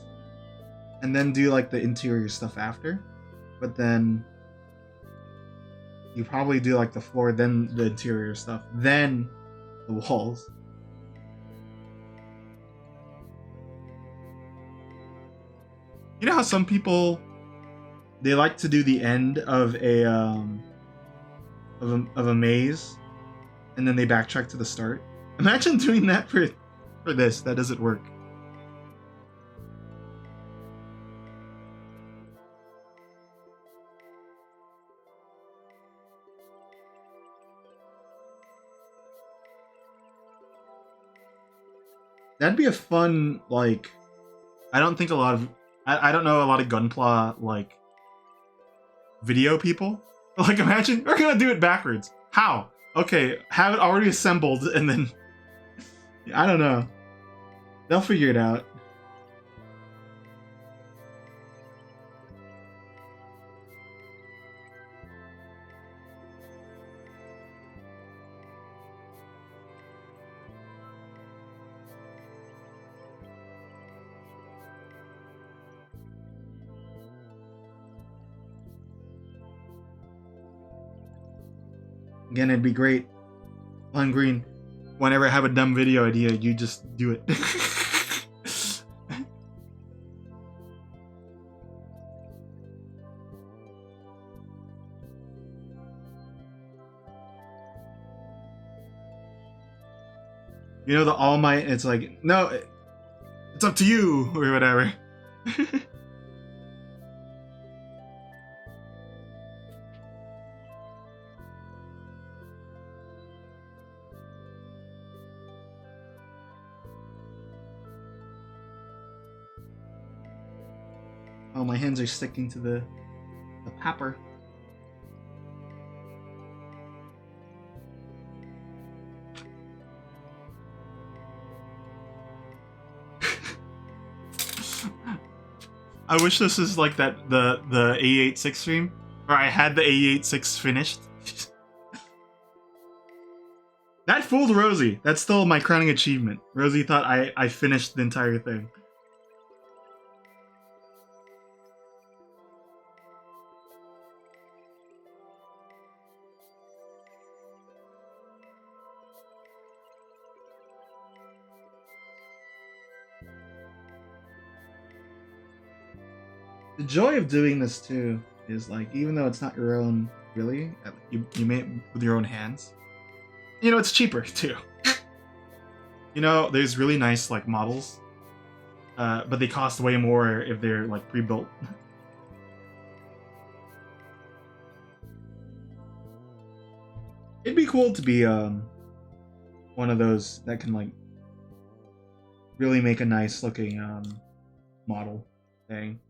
and then do like the interior stuff after. But then you probably do like the floor, then the interior stuff, then the walls. You know how some people they like to do the end of a maze, and then they backtrack to the start. Imagine doing that for this. That doesn't work. That'd be a fun, like, I don't think a lot of I don't know a lot of Gunpla like video people. Like imagine we're gonna do it backwards. How? Okay, have it already assembled and then I don't know. They'll figure it out. Again, it'd be great on Green. Whenever I have a dumb video idea, you just do it. You know, the All Might, it's like, no, it's up to you, or whatever. Oh, my hands are sticking to the paper. I wish this is like that the A86 stream where I had the A86 finished. That fooled Rosie. That's still my crowning achievement. Rosie thought I finished the entire thing. The joy of doing this too is like, even though it's not your own, really, you made it with your own hands. You know, it's cheaper too. You know, there's really nice like models, but they cost way more if they're like pre-built. It'd be cool to be one one of those that can like really make a nice looking model thing.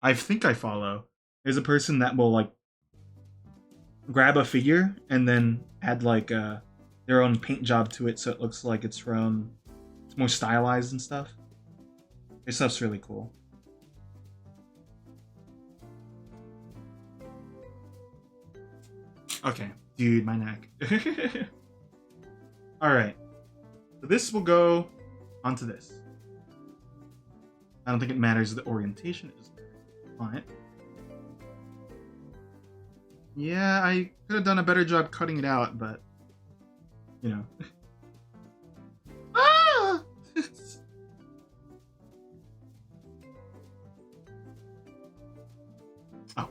I think I follow. There's a person that will like grab a figure and then add like their own paint job to it, so it looks like it's more stylized and stuff. Their stuff's really cool. Okay, dude, my neck. All right, so this will go onto this. I don't think it matters the orientation is on it. Yeah, I could have done a better job cutting it out, but you know. Ah! Oh.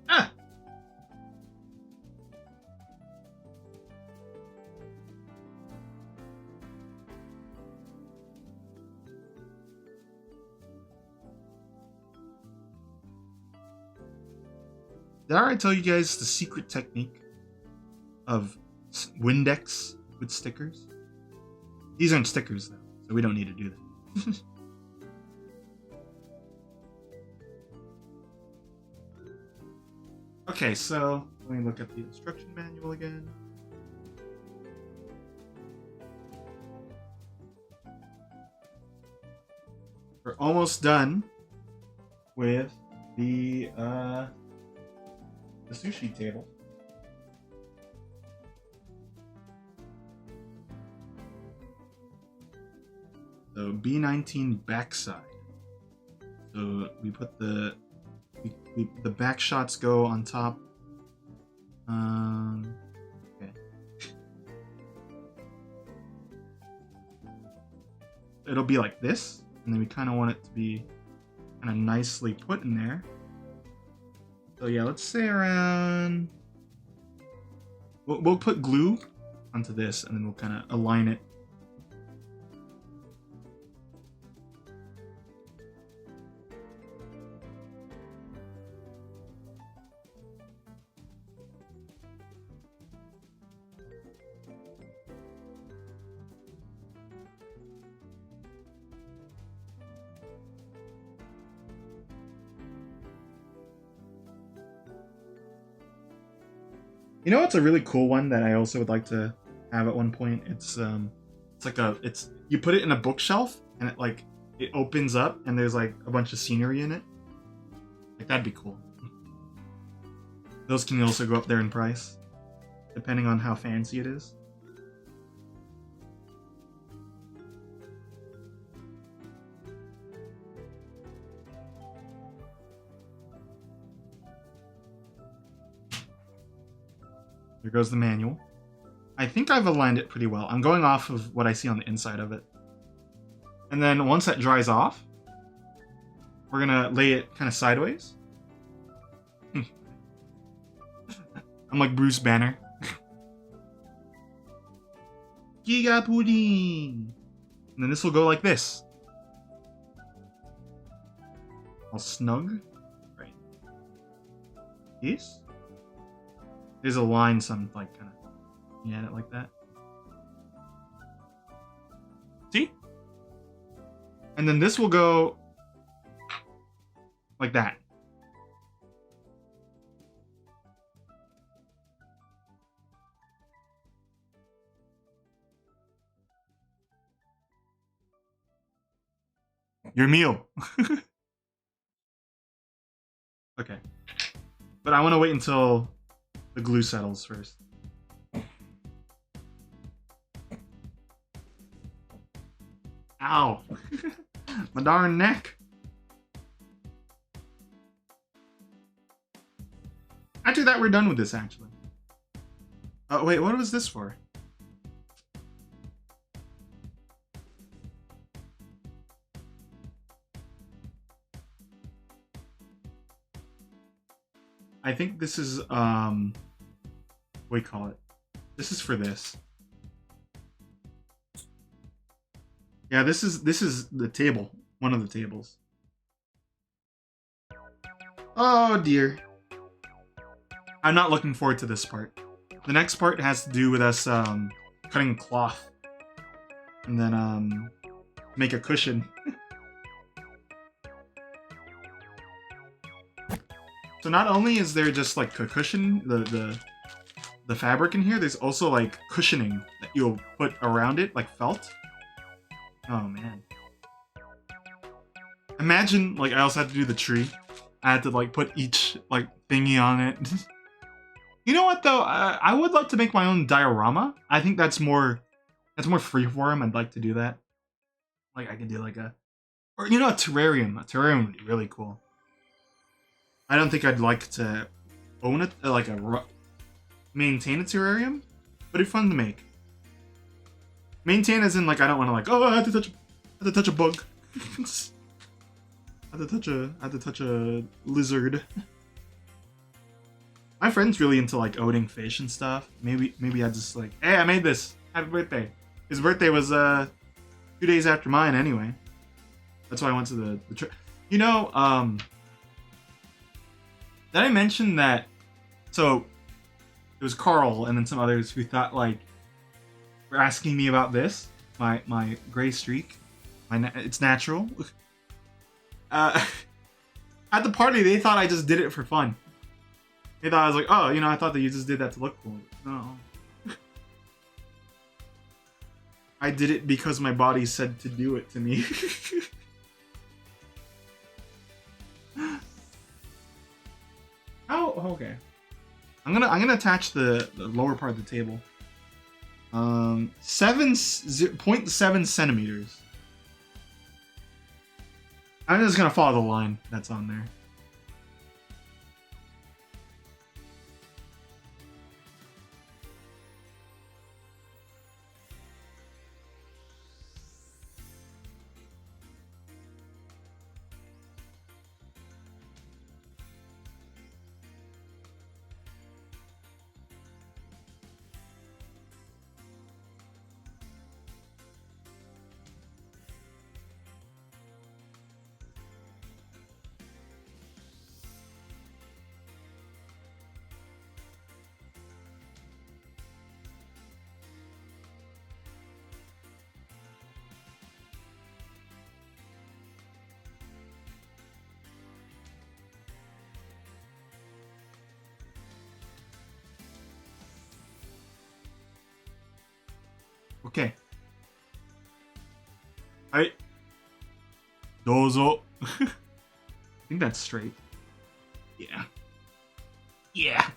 Ah! Did I already tell you guys the secret technique of Windex with stickers? These aren't stickers though, so we don't need to do that. Okay, so let me look at the instruction manual again. We're almost done with the sushi table. So B19 backside. So we put the back shots go on top. Okay. It'll be like this, and then we kind of want it to be kind of nicely put in there. So yeah, let's say around. We'll put glue onto this, and then we'll kind of align it. You know what's a really cool one that I also would like to have at one point? It's you put it in a bookshelf and it opens up and there's like a bunch of scenery in it. Like that'd be cool. Those can also go up there in price, depending on how fancy it is. There goes the manual. I think I've aligned it pretty well. I'm going off of what I see on the inside of it. And then once that dries off, we're gonna lay it kind of sideways. I'm like Bruce Banner. Giga pudding! And then this will go like this. All snug. Right. This. There's a line, so I'm like kind of looking at it like that. See? And then this will go like that. Your meal. Okay. But I want to wait until the glue settles first. Ow. My darn neck. After that, we're done with this, actually. Oh, wait, what was this for? I think this is, what do you call it? This is for this. Yeah, this is the table. One of the tables. Oh dear. I'm not looking forward to this part. The next part has to do with us cutting cloth. And then make a cushion. So not only is there just like a cushion, the fabric in here, there's also like cushioning that you'll put around it, like felt. Oh man. Imagine, like, I also had to do the tree. I had to like put each like thingy on it. You know what though? I would like to make my own diorama. I think that's more freeform. I'd like to do that. Like I could do like a, or you know, a terrarium. A terrarium would be really cool. I don't think I'd like to own it, like maintain a terrarium, but it'd be fun to make. Maintain as in like I don't want to like, oh, I had to touch a bug. I had to touch a lizard. My friend's really into like owning fish and stuff. Maybe I just like, hey, I made this. Happy birthday. His birthday was 2 days after mine anyway. That's why I went to the trip. You know, did I mention that? So it was Carl and then some others who thought like were asking me about this, my gray streak. It's natural. At the party, they thought I just did it for fun. They thought I was like, oh, you know, I thought that you just did that to look cool. No. I did it because my body said to do it to me. Oh, okay. I'm gonna attach the lower part of the table. 0.7 centimeters. I'm just gonna follow the line that's on there. Okay. Alright. Dozo. I think that's straight. Yeah. Yeah.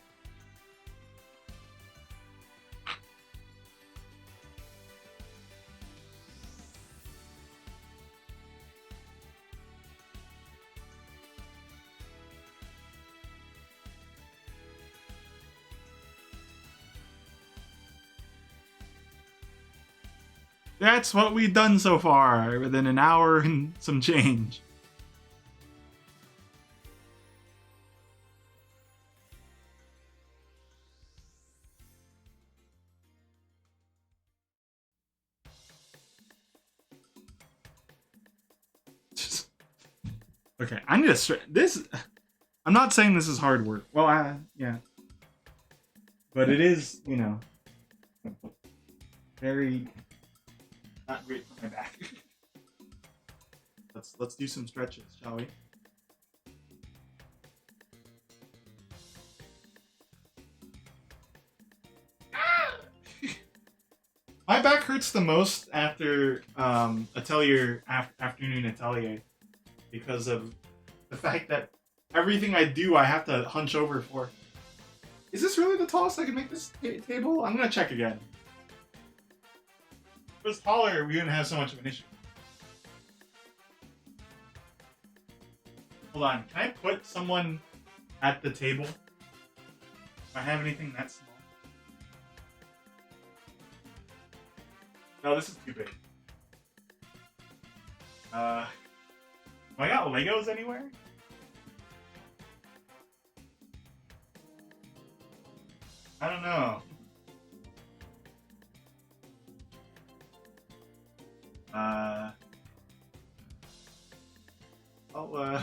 That's what we've done so far, within an hour and some change. Okay, I need to this. I'm not saying this is hard work. Well, yeah. But it is, you know, very not great for my back. Let's do some stretches, shall we? My back hurts the most after Atelier afternoon Atelier because of the fact that everything I do I have to hunch over for. Is this really the tallest I can make this table? I'm gonna check again. If it was taller, we wouldn't have so much of an issue. Hold on, can I put someone at the table? If I have anything that small. No, this is too big. Do I got Legos anywhere? I don't know. Uh, I'll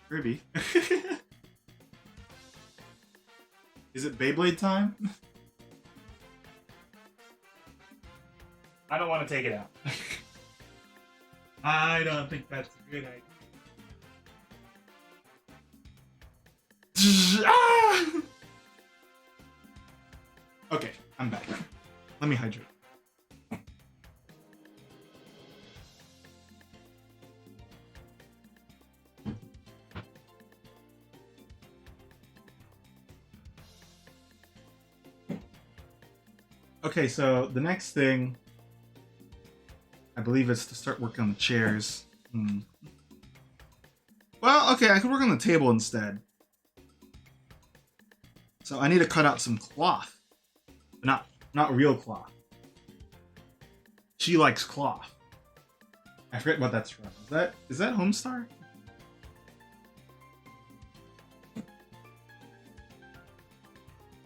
Ruby. Is it Beyblade time? I don't want to take it out. I don't think that's a good idea. Ah! Okay, I'm back. Let me hydrate. Okay, so the next thing, I believe, is to start working on the chairs. Well, okay, I could work on the table instead. So I need to cut out some cloth. Not real cloth. She likes cloth. I forget what that's from. Is that Homestar?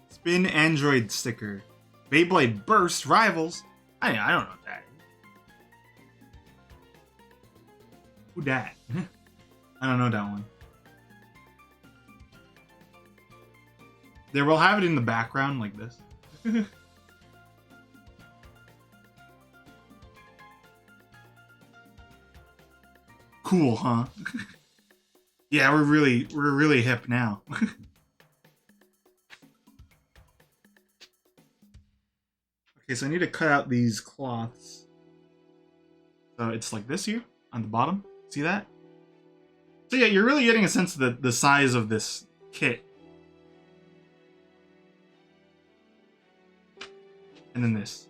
Spin Android sticker. Beyblade Burst Rivals. I don't know what that is. Who dat? I don't know that one. There, we'll have it in the background like this. Cool, huh? Yeah, we're really hip now. Okay, so I need to cut out these cloths. So it's like this here on the bottom. See that? So yeah, you're really getting a sense of the size of this kit. And then this.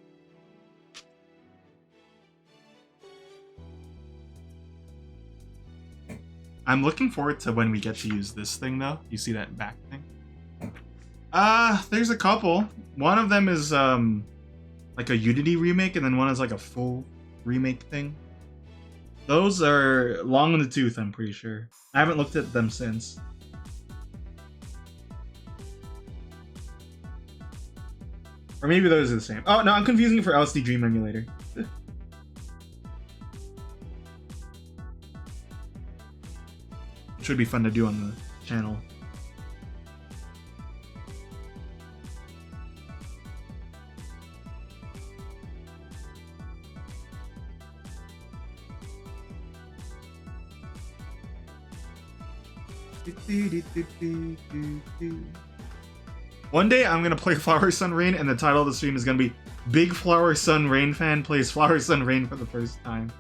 I'm looking forward to when we get to use this thing, though. You see that back thing? There's a couple. One of them is, like a Unity remake, and then one is like a full remake thing. Those are long in the tooth, I'm pretty sure. I haven't looked at them since. Or maybe those are the same. Oh, no, I'm confusing it for LSD Dream Emulator. Should be fun to do on the channel. One day I'm gonna play Flower Sun Rain, and the title of the stream is gonna be Big Flower Sun Rain Fan Plays Flower Sun Rain for the first time.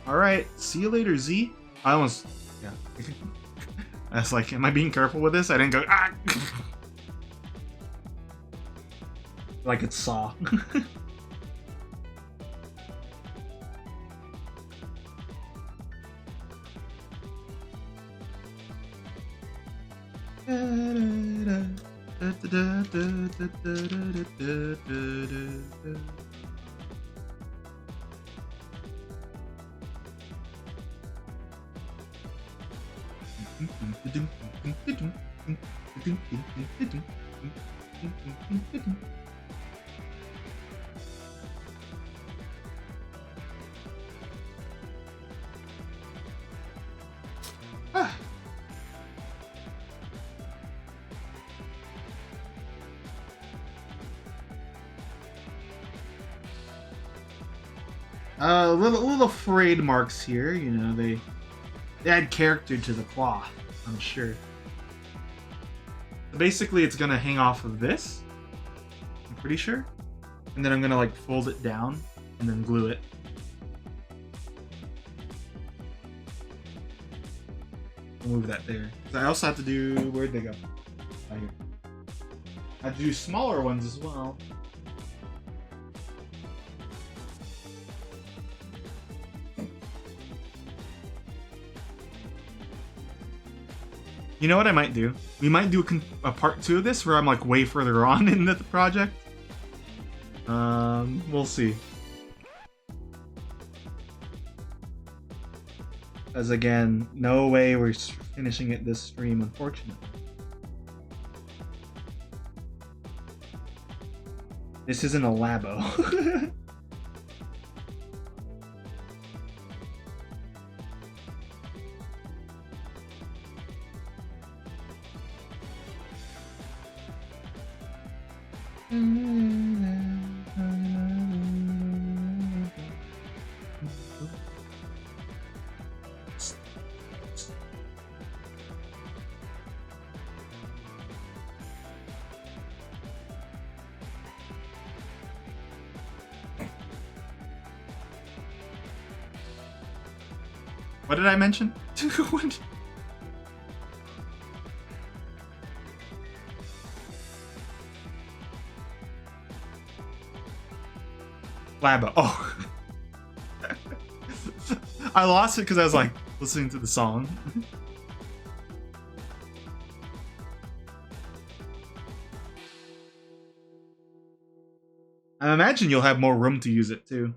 Alright, see you later, Z. I almost... yeah. I was like, am I being careful with this? I didn't go, ah! Like it's Saw. Little frayed marks here, you know, they add character to the cloth, I'm sure. Basically, it's gonna hang off of this, I'm pretty sure. And then I'm gonna like fold it down and then glue it. I'll move that there. I also have to do, where'd they go? Right here. I have to do smaller ones as well. You know what I might do? We might do a part 2 of this where I'm like way further on in the project. We'll see. Because again, no way we're finishing it this stream, unfortunately. This isn't a labo. What did I mention? Labo. Oh. I lost it because I was like listening to the song. I imagine you'll have more room to use it too.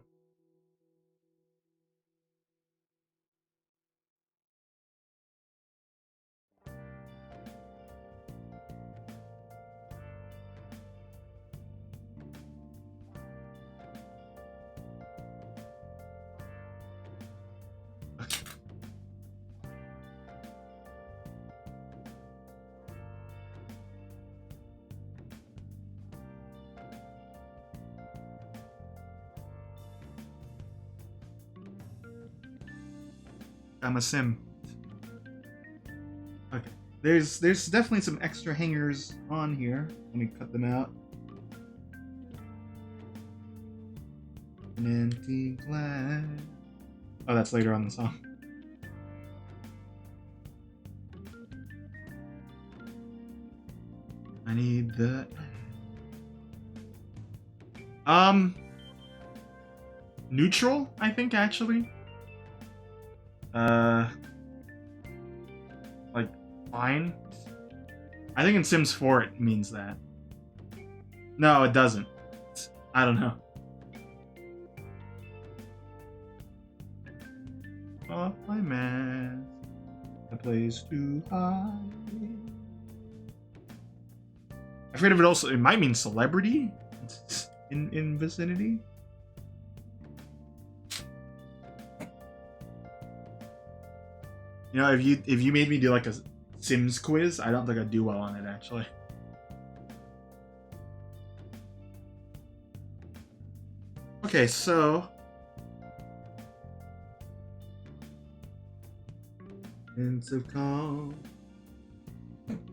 I'm a sim. Okay. There's definitely some extra hangers on here. Let me cut them out. An empty glass. Oh, that's later on in the song. I need the neutral, I think actually. Like fine. I think in Sims 4 it means that. No, it doesn't. I don't know. Off my mask, a place to hide. I forget if it might mean celebrity in vicinity. You know, if you made me do like a Sims quiz, I don't think I'd do well on it actually. Okay, so hints of calm,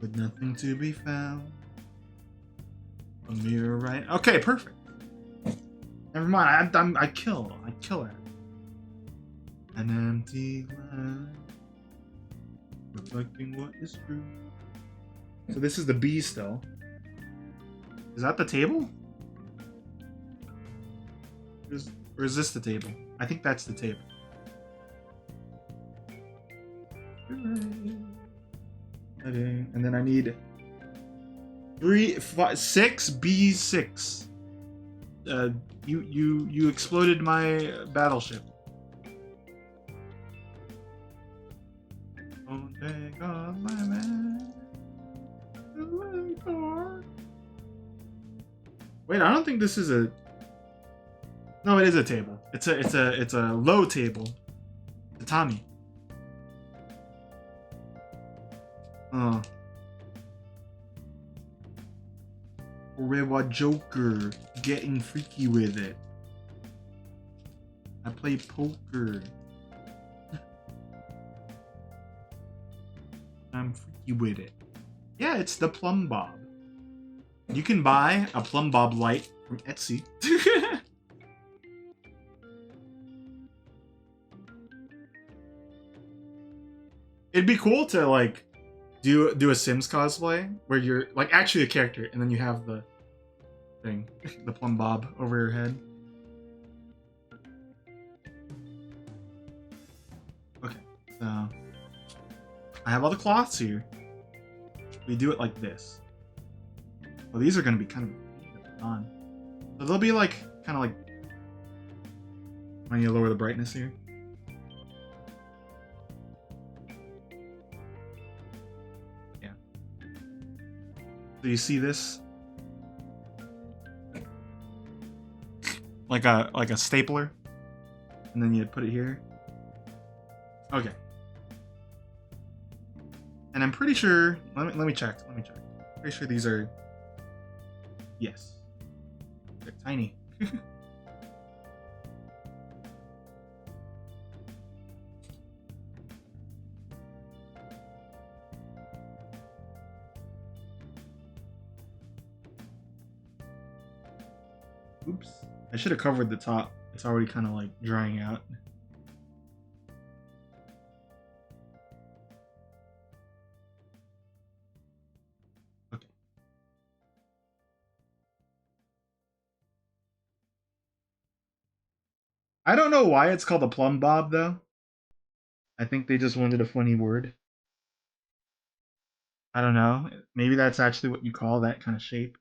with nothing to be found. A mirror, right? Okay, perfect. Never mind. I kill it. An empty glass, reflecting what is true. So this is the B still. Is that the table? Or is this the table? I think that's the table. And then I need 6 B6. You exploded my battleship. Don't take off my mask. Wait, I don't think this is a. No, it is a table. It's a low table. Tatami. Oh. Forever Joker, getting freaky with it. I play poker. I'm freaky with it. Yeah, it's the Plum Bob. You can buy a Plum Bob light from Etsy. It'd be cool to like do a Sims cosplay where you're like actually a character and then you have the thing, the Plum Bob over your head. Okay, so I have all the cloths here. We do it like this. Well, these are gonna be kind of on. So they'll be like kind of like when you lower the brightness here. Yeah. So you see this like a stapler, and then you put it here. Okay. And I'm pretty sure. Let me check. Let me check. Pretty sure these are. Yes. They're tiny. Oops. I should have covered the top. It's already kind of like drying out. Okay. I don't know why it's called a plumb bob though. I think they just wanted a funny word. I don't know. Maybe that's actually what you call that kind of shape.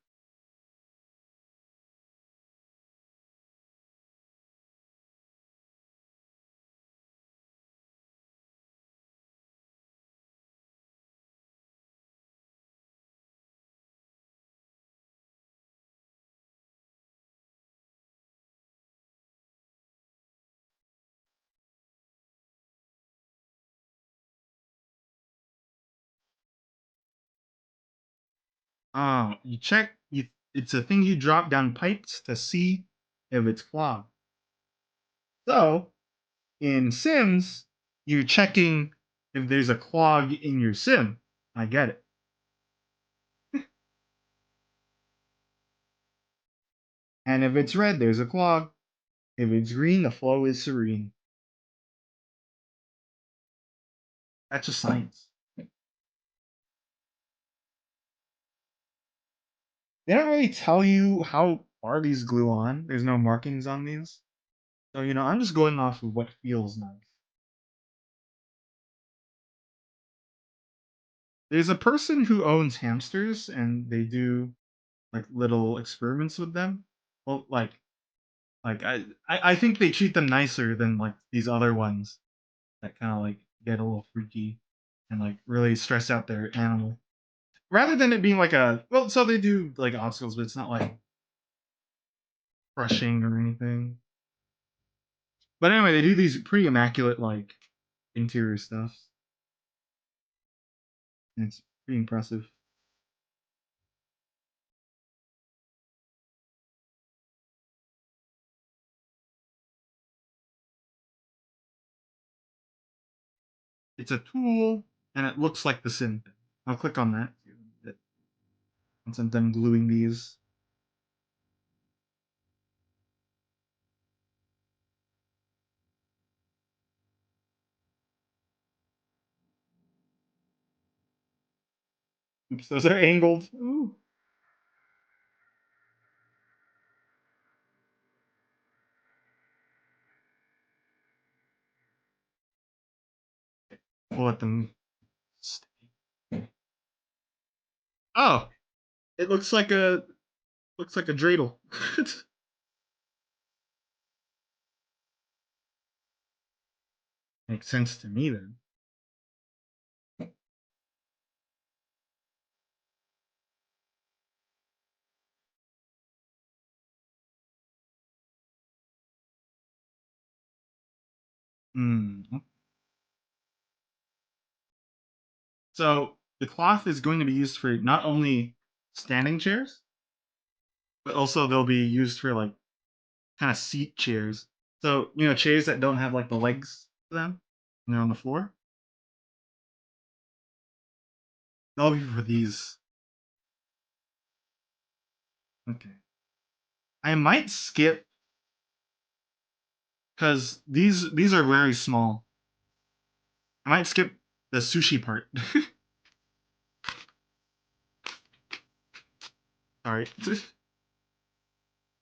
You check. It's a thing you drop down pipes to see if it's clogged. So in Sims, you're checking if there's a clog in your sim. I get it. And if it's red, there's a clog. If it's green, the flow is serene. That's just science. They don't really tell you how far these glue on. There's no markings on these. So, I'm just going off of what feels nice. There's a person who owns hamsters and they do like little experiments with them. Well, I think they treat them nicer than like these other ones that kind of like get a little freaky and like really stress out their animal. Rather than it being like so they do like obstacles, but it's not like crushing or anything. But anyway, they do these pretty immaculate like interior stuff. And it's pretty impressive. It's a tool and it looks like the sim. I'll click on that once I'm done gluing these. Oops, those are angled. Ooh. We'll let them stay. Oh, it looks like a dreidel. Makes sense to me then. Mm. So the cloth is going to be used for not only standing chairs, but also they'll be used for like kind of seat chairs. So chairs that don't have like the legs to them, and they're on the floor. They'll be for these. Okay. I might skip because these are very small. I might skip the sushi part. Sorry.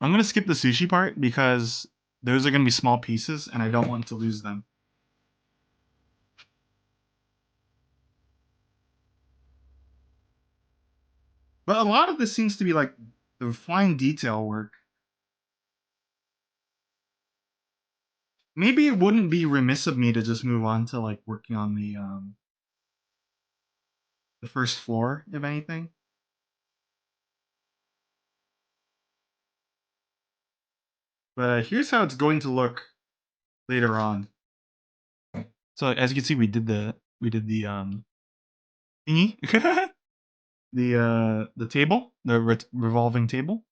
I'm gonna skip the sushi part because those are gonna be small pieces and I don't want to lose them. But a lot of this seems to be like the fine detail work. maybe it wouldn't be remiss of me to just move on to like working on the first floor, if anything. But here's how it's going to look later on. So as you can see, we did the thingy, the table, the revolving table,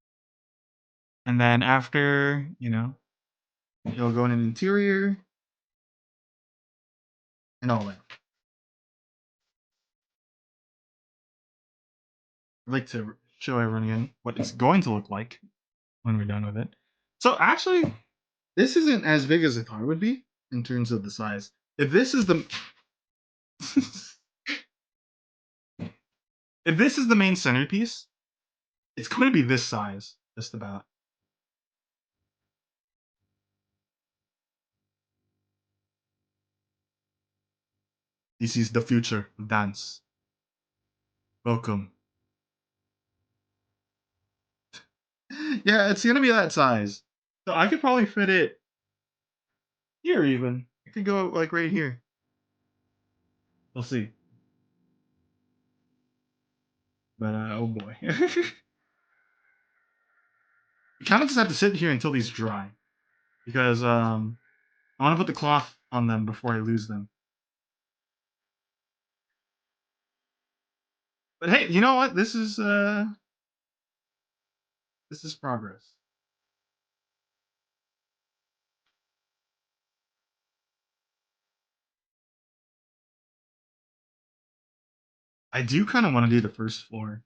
and then after you'll go in an interior and all that. I'd like to show everyone again what it's going to look like when we're done with it. So actually, this isn't as big as I thought it would be in terms of the size. If this is the if this is the main centerpiece, it's going to be this size, just about. This is the future of dance. Welcome. Yeah, it's gonna be that size. So I could probably fit it here even. It could go like right here. We'll see. But oh boy. You kind of just have to sit here until these dry. Because I want to put the cloth on them before I lose them. But hey, you know what? This is progress. I do kind of want to do the first floor.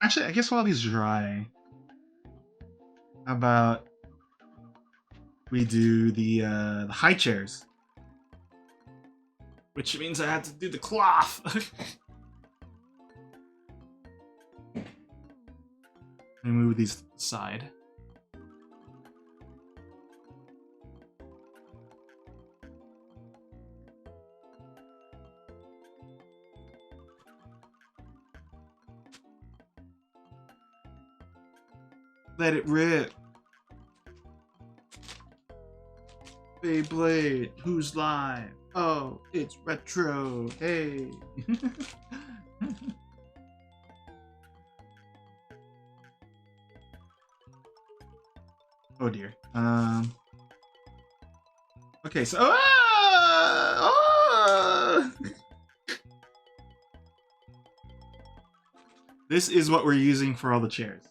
Actually, I guess while these dry, how about we do the high chairs? Which means I have to do the cloth. Let me move these to the side. Let it rip. Beyblade, who's live? Oh, it's retro. Hey. Oh dear. Okay, so this is what we're using for all the chairs.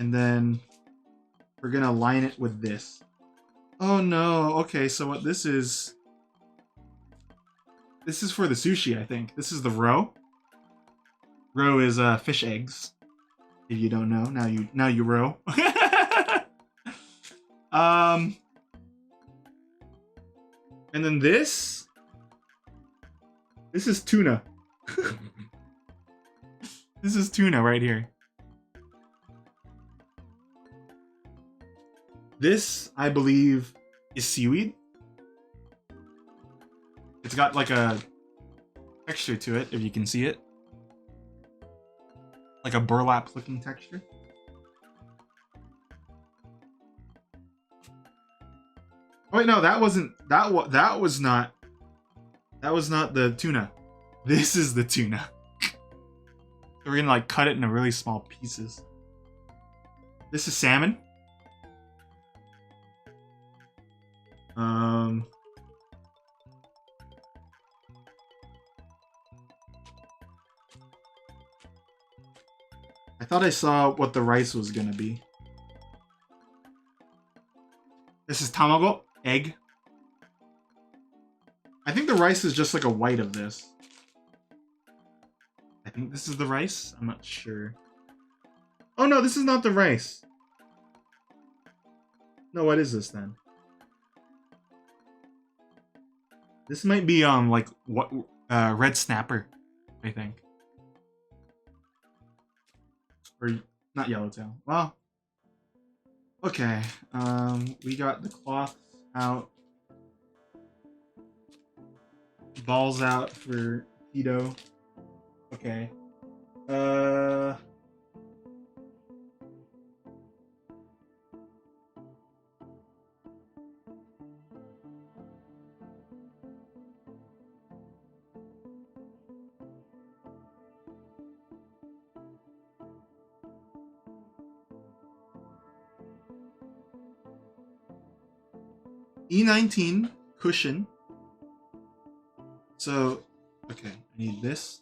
And then we're gonna line it with this. Oh no, okay, so what this is for the sushi, I think. This is the roe. Roe is fish eggs. If you don't know, now you roe. And then this is tuna. This is tuna right here. This, I believe, is seaweed. It's got like a texture to it, if you can see it. Like a burlap looking texture. Oh wait, no, that wasn't that was not the tuna. This is the tuna. We're gonna like cut it into really small pieces. This is salmon. I thought I saw what the rice was gonna be. This is tamago, egg. I think the rice is just like a white of this. I think this is the rice. I'm not sure. Oh no, this is not the rice. No, what is this then? This might be like what red snapper, I think. Or not yellowtail. Well, okay. We got the cloths out. Balls out for Tito. Okay. Uh. E19 cushion. So, okay, I need this.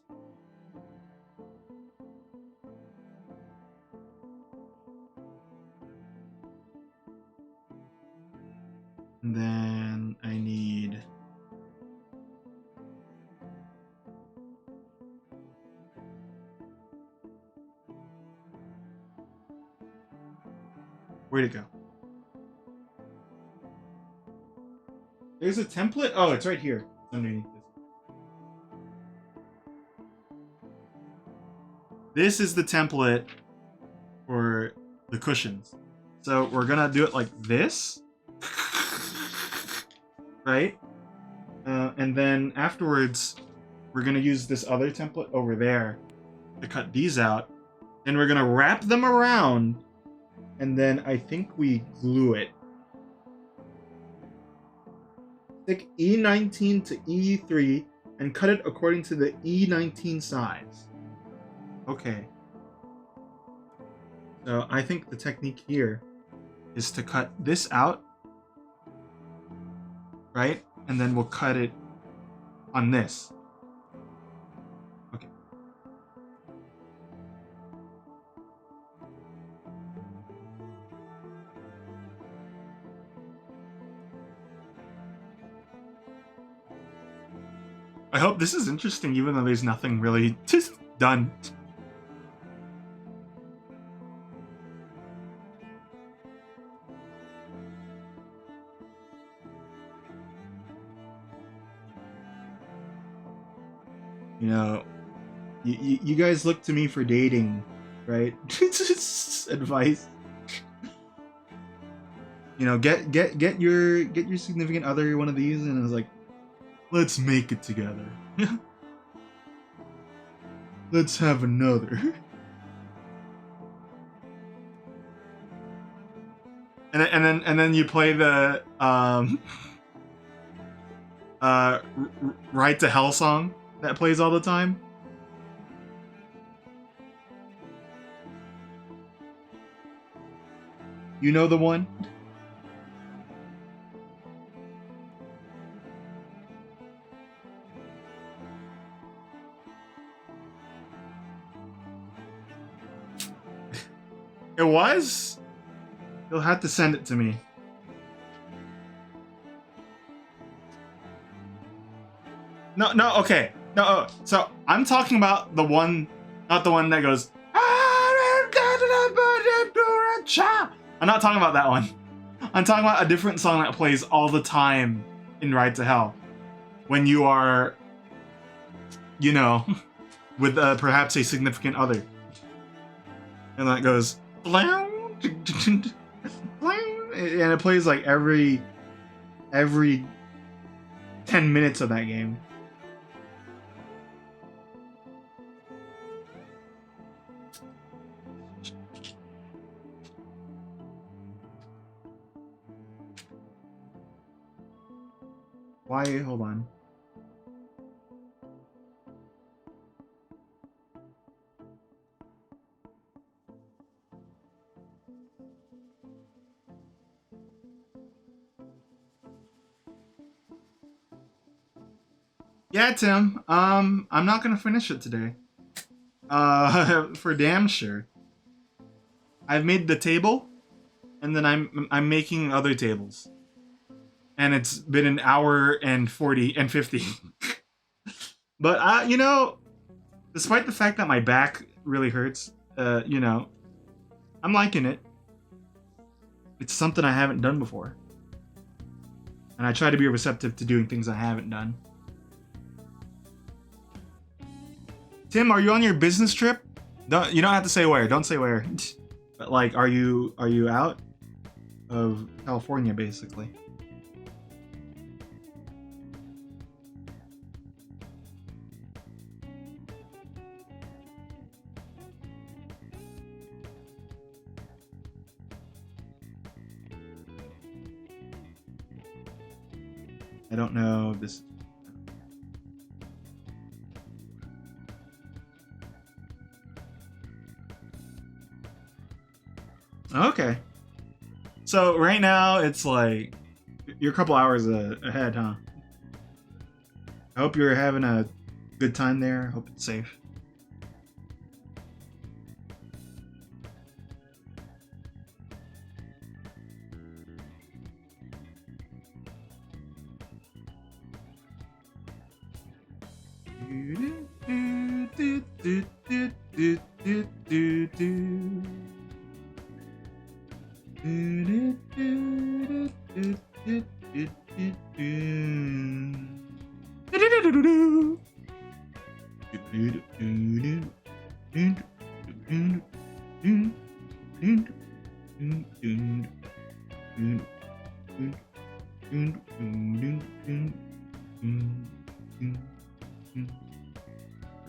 And then I need where'd it go? There's a template? Oh, it's right here. Underneath this. This is the template for the cushions. So we're gonna do it like this. Right? And then afterwards, we're gonna use this other template over there to cut these out. And we're gonna wrap them around. And then I think we glue it. Stick E19 to E3 and cut it according to the E19 size. Okay. So I think the technique here is to cut this out, right? And then we'll cut it on this. Okay. I hope this is interesting, even though there's nothing really just done. You know, you guys look to me for dating, right? Advice. You know, get your significant other one of these, and I was like, let's make it together. Let's have another. And then you play the Right to Hell song that plays all the time. You know the one? It was? You'll have to send it to me. No, okay. No, so I'm talking about the one, not the one that goes. I'm not talking about that one. I'm talking about a different song that plays all the time in Ride to Hell. When you are, you know, with perhaps a significant other. And that goes. And it plays like every 10 minutes of that game. Why? Hold on. Yeah, Tim. I'm not gonna finish it today. For damn sure. I've made the table, and then I'm making other tables. And it's been an hour and 40 and 50. But you know, despite the fact that my back really hurts, you know, I'm liking it. It's something I haven't done before. And I try to be receptive to doing things I haven't done. Tim, are you on your business trip? You don't have to say where. Don't say where. But like, are you out of California, basically? I don't know if this. Okay. So right now it's like you're a couple hours ahead, huh? I hope you're having a good time there. Hope it's safe.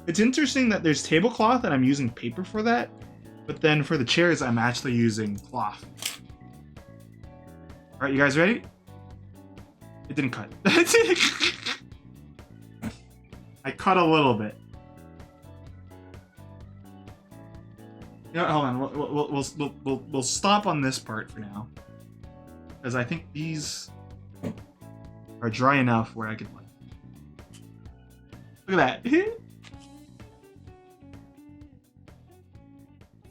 It's interesting that there's tablecloth and I'm using paper for that, but then for the chairs I'm actually using cloth. All right, you guys ready? It didn't cut. I cut a little bit. You know what, hold on. We'll stop on this part for now, because I think these are dry enough where I could like. Look at that.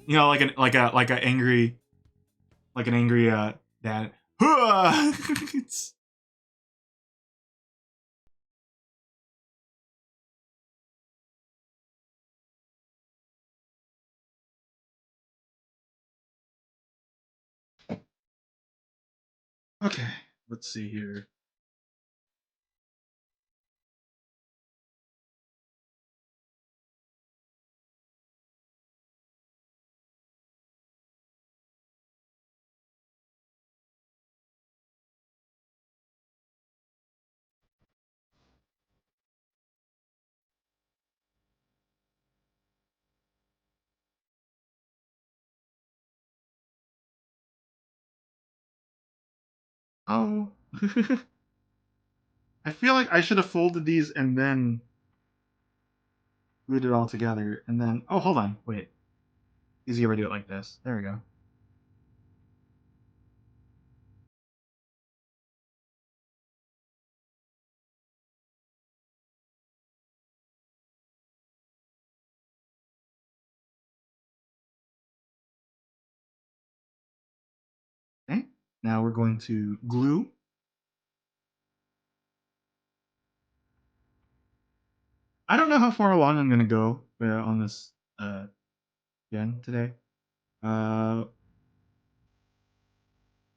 You know, like an angry dad. It's- okay, let's see here. Oh, I feel like I should have folded these and then glued it all together, and then oh, hold on, wait. Easier to do it like this. There we go. Okay. Now we're going to glue. I don't know how far along I'm gonna go on this again today. Uh,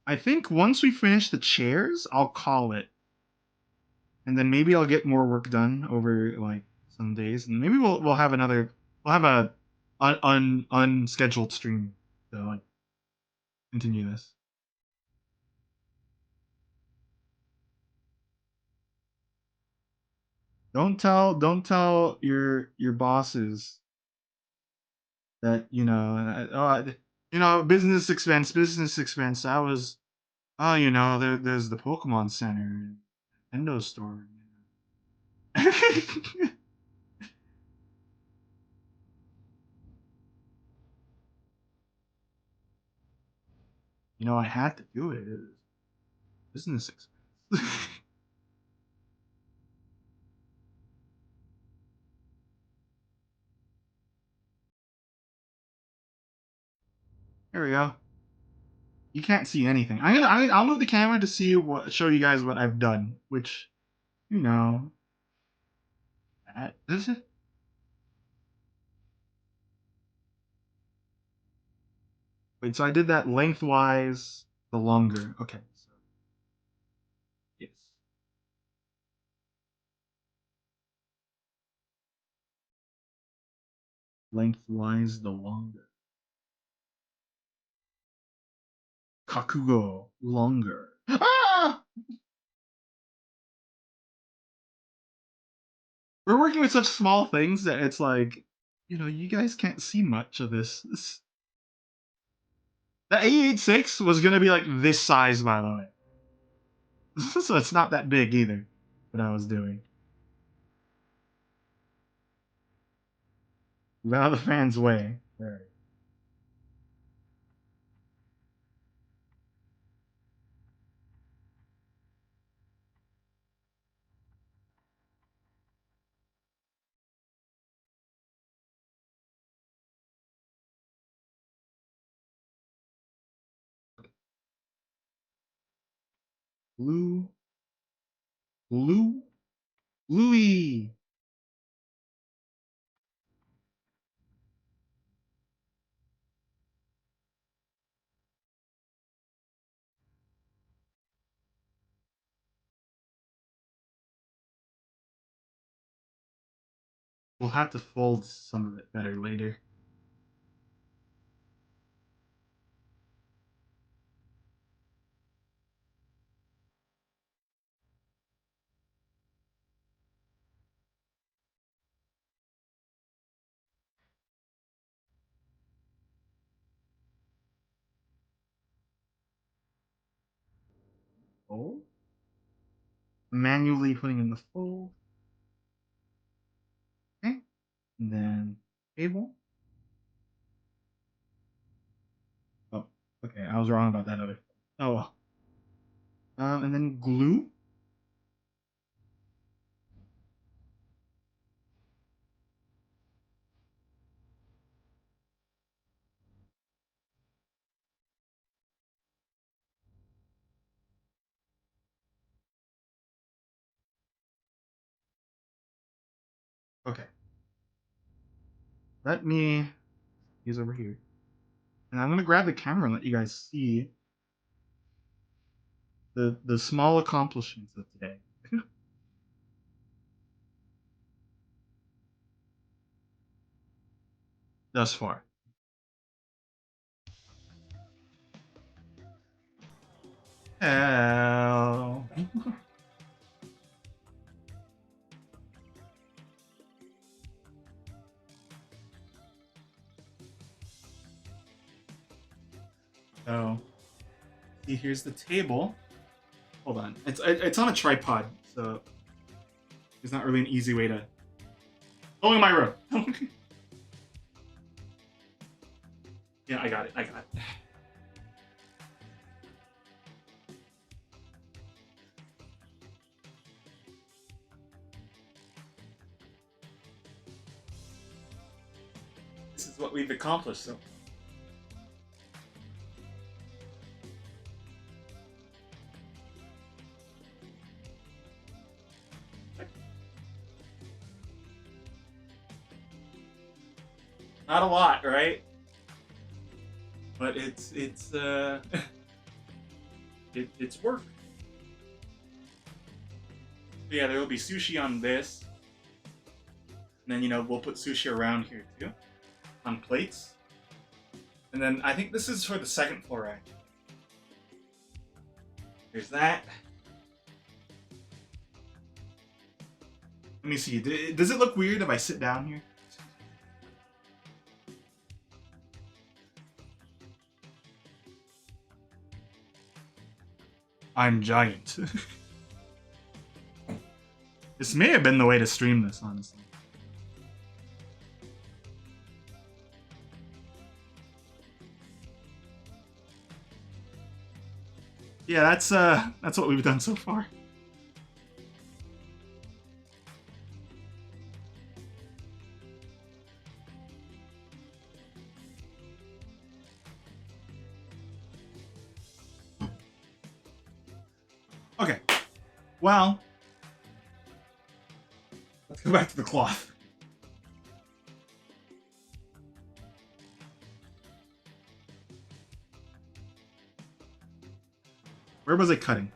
I think once we finish the chairs, I'll call it, and then maybe I'll get more work done over like some days, and maybe we'll have another we'll have a unscheduled stream to like continue this. Don't tell your bosses that business expense. I was oh there's the Pokemon Center, Nintendo store. I had to do it. It was business expense. There we go. You can't see anything. I'll move the camera to show you guys what I've done, which you know this is wait. So I did that lengthwise, the longer. Okay. So yes, lengthwise, the longer. Kakugo longer. Ah! We're working with such small things that it's like, you guys can't see much of this. The A86 was gonna be like this size, by the way. So it's not that big either. what I was doing. Get out of the fan's way. There. Blue. Blue. Louis. We'll have to fold some of it better later. Fold. Manually putting in the fold. Okay. And then table. Oh, okay. I was wrong about that other. Oh well. And then glue. Okay. Let me use over here. And I'm gonna grab the camera and let you guys see the small accomplishments of today. Thus far. Hell. So, see, here's the table. Hold on, it's on a tripod, so there's not really an easy way to. Going in my room. Yeah, I got it. I got it. This is what we've accomplished. So. Not a lot, right? But it's it's work. So yeah, there will be sushi on this, and then we'll put sushi around here too, on plates, and then I think this is for the second floor actually. There's that. Let me see. Does it look weird if I sit down here? I'm giant. This may have been the way to stream this, honestly. Yeah, that's what we've done so far. Okay. Well, let's go back to the cloth. Where was I cutting?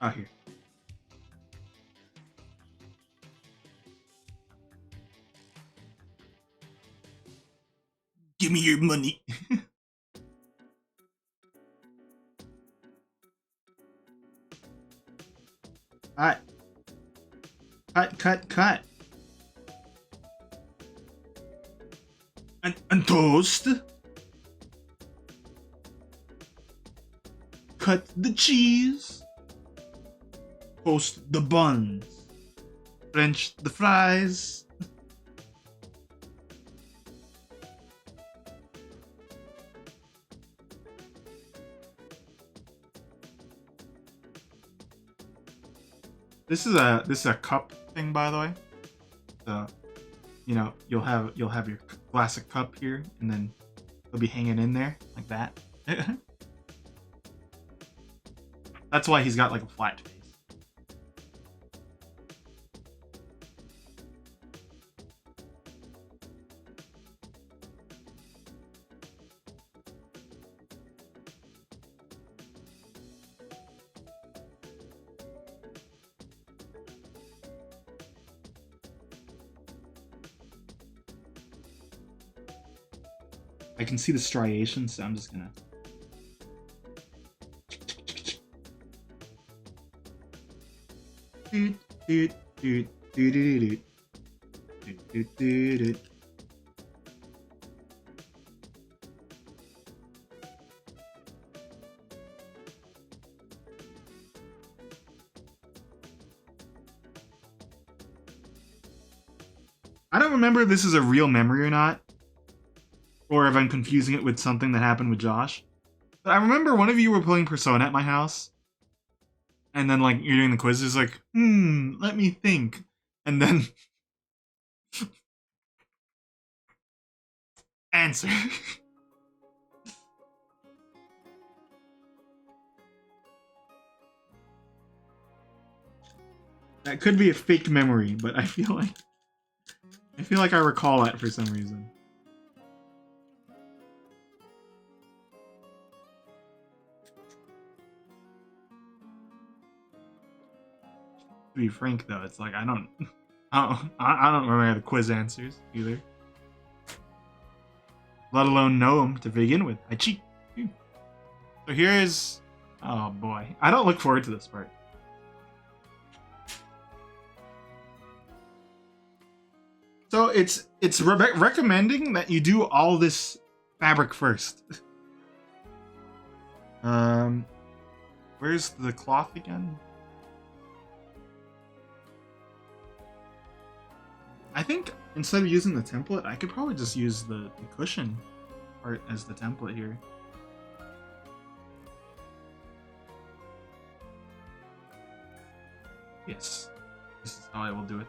Oh, here. Give me your money. Cut. Cut, cut, cut. And toast. Cut the cheese. Toast the buns. French the fries. This is a cup thing, by the way. So, you know, you'll have your classic cup here, and then it'll be hanging in there like that. That's why he's got like a flat face. I can see the striations, so I'm just gonna. I don't remember if this is a real memory or not, or if I'm confusing it with something that happened with Josh. But I remember one of you were playing Persona at my house, and then like you're doing the quiz. It's like, let me think, and then answer. That could be a fake memory, but I feel like I recall that for some reason. To be frank, though, it's like I don't remember the quiz answers either. Let alone know them to begin with. I cheat. So here is, oh boy, I don't look forward to this part. So it's recommending that you do all this fabric first. Where's the cloth again? I think instead of using the template, I could probably just use the cushion part as the template here. Yes, this is how I will do it.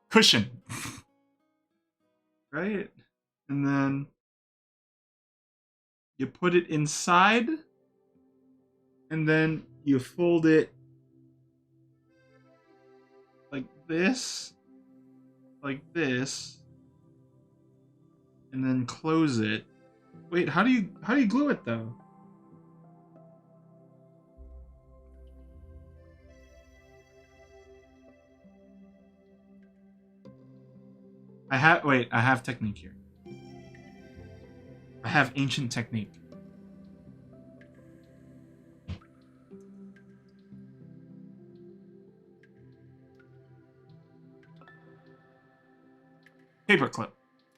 Cushion. Right? And then you put it inside, and then you fold it like this, and then close it. Wait, how do you glue it though? I have technique here. I have ancient technique. Paperclip.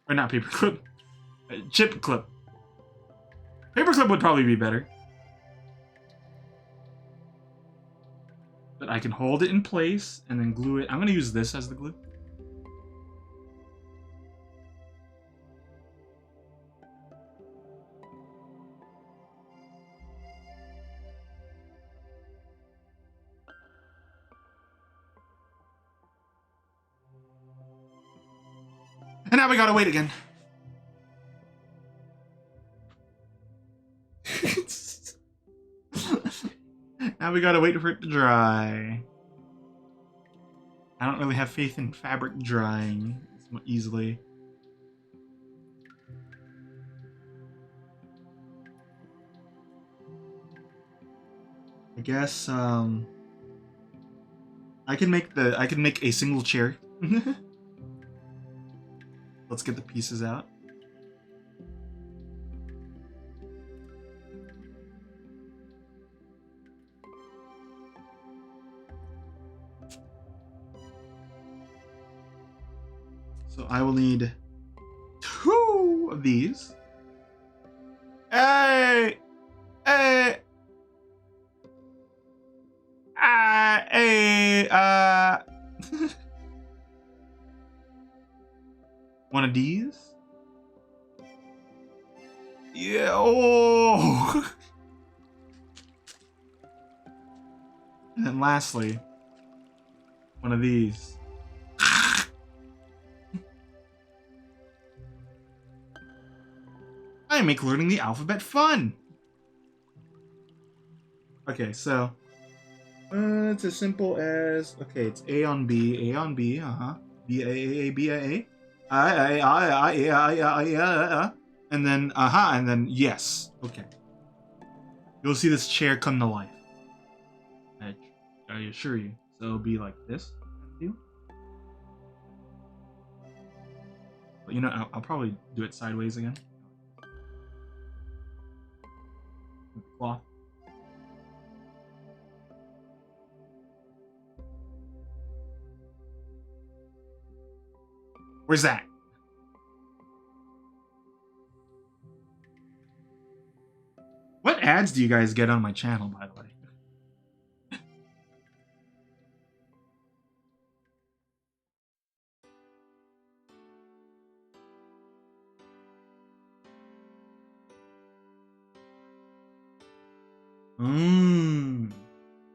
Or not paperclip. Chip clip. Paperclip would probably be better. But I can hold it in place and then glue it. I'm gonna use this as the glue. And now we gotta wait again. Now we gotta wait for it to dry. I don't really have faith in fabric drying. easily. I guess I can make a single chair. Let's get the pieces out. So I will need 2 of these. Hey! Hey! Hey! One of these? Yeah, oh! And then lastly, one of these. I make learning the alphabet fun! Okay, so it's as simple as, okay, it's A on B, B A, B A, I, and then and then yes. Okay, you'll see this chair come to life. I assure you. So it'll be like this. But you know, I'll probably do it sideways again. With the cloth. Where's that? What ads do you guys get on my channel, by the way?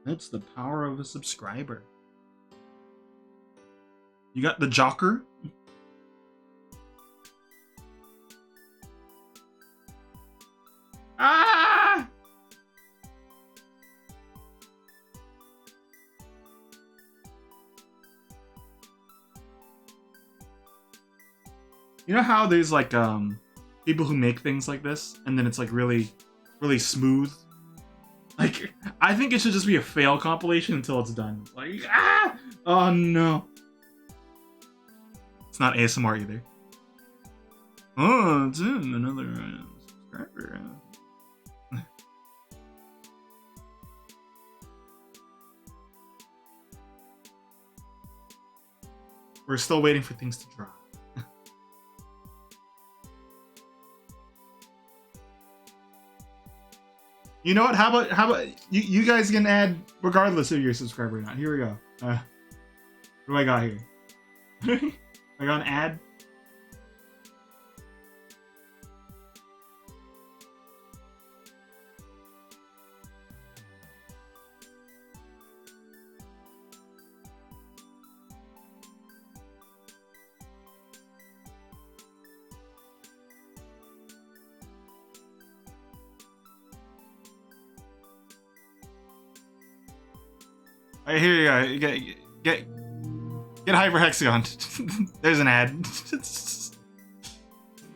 That's the power of a subscriber. You got the Jocker? Ah! You know how there's like people who make things like this and then it's like really smooth? Like, I think it should just be a fail compilation until it's done. Like, ah! Oh no. It's not ASMR either. Oh, it's in another subscriber. We're still waiting for things to dry. You know what? How about you guys can add regardless of your subscriber or not. Here we go. What do I got here? I got an ad. Right, here you go. Get Hyperhexagon. There's an ad.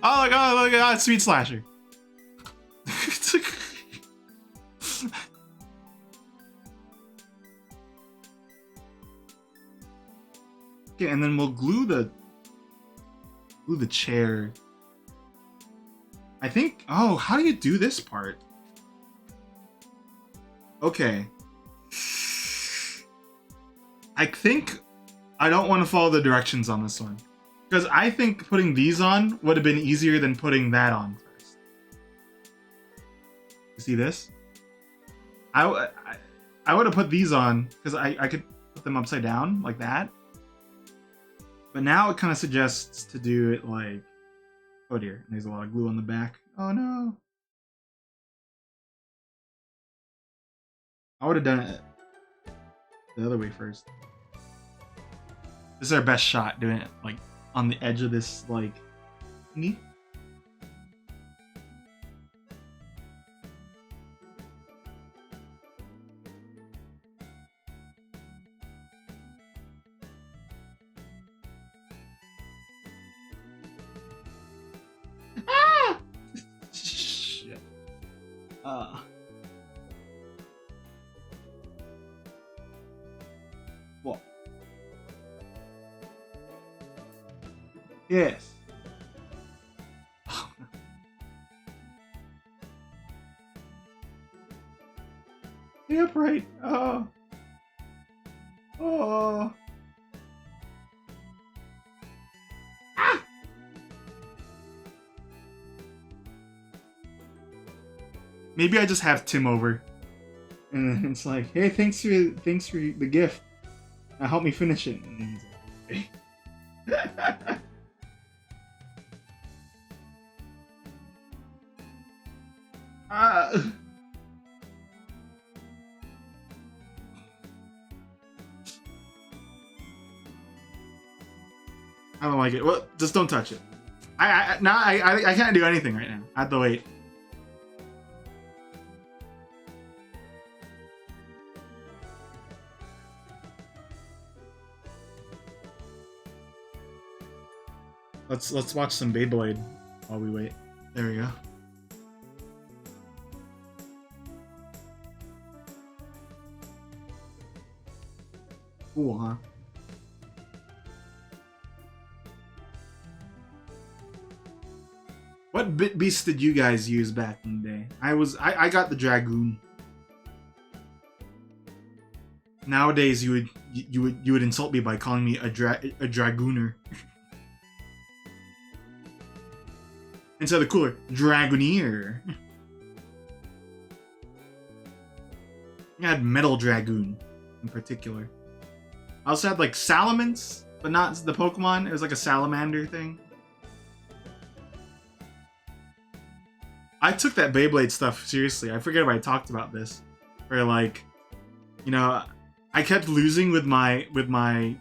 Oh look at that Sweet Slasher. Okay, and then we'll glue the chair. I think. Oh, how do you do this part? Okay. I think I don't want to follow the directions on this one. Because I think putting these on would have been easier than putting that on first. You see this? I would have put these on because I could put them upside down like that. But now it kind of suggests to do it like... Oh dear, there's a lot of glue on the back. Oh no. I would have done it the other way first. This is our best shot, doing it like on the edge of this like thingy. Uh. What? Yes. The upright. Oh. Oh. Ah! Maybe I just have Tim over, and it's like, hey, thanks for the gift. Help me finish it. And he's like, okay. Ah. I don't like it. Well, just don't touch it. I can't do anything right now. I have to wait. Let's watch some Beyblade while we wait. There we go. Cool, huh? What beast did you guys use back in the day? I got the Dragoon. Nowadays you would insult me by calling me a Dragooner. Instead of cooler, Dragoneer. I had Metal Dragoon in particular. I also had like Salamence, but not the Pokemon. It was like a salamander thing. I took that Beyblade stuff seriously. I forget if I talked about this. Where like, you know, I kept losing with my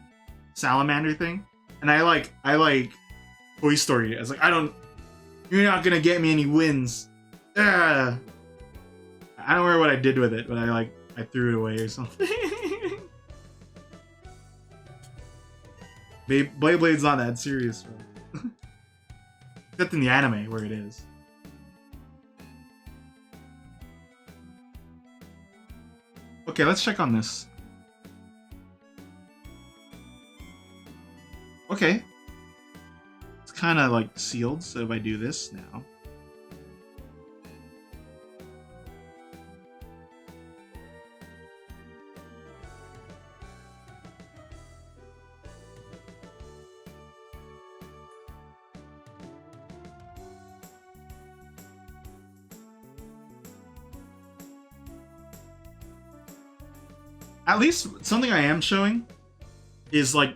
salamander thing, and I like Toy Story. I was like, you're not gonna get me any wins. Ugh. I don't remember what I did with it, but I threw it away or something. Beyblade's not that serious, bro. Except in the anime where it is. Okay, let's check on this. Okay. It's kind of like sealed, so if I do this now. At least something I am showing is like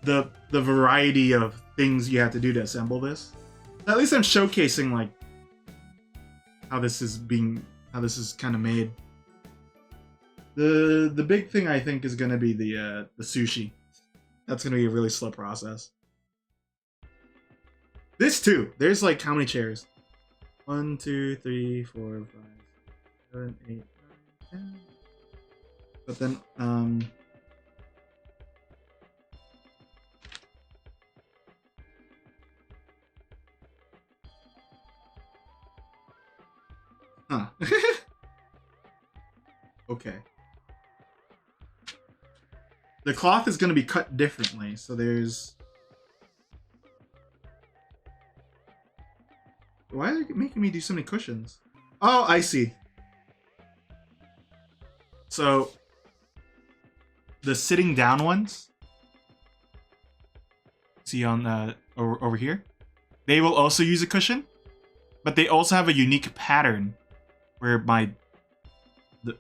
the variety of things you have to do to assemble this. At least I'm showcasing like how this is kind of made. The big thing I think is gonna be the sushi. That's gonna be a really slow process. This too. There's like how many chairs? 1, 2, 3, 4, 5, 7, 8, 9, 10. But then, huh. Okay. The cloth is going to be cut differently, so there's... Why are they making me do so many cushions? Oh, I see. So, the sitting down ones, see on over here, they will also use a cushion, but they also have a unique pattern where my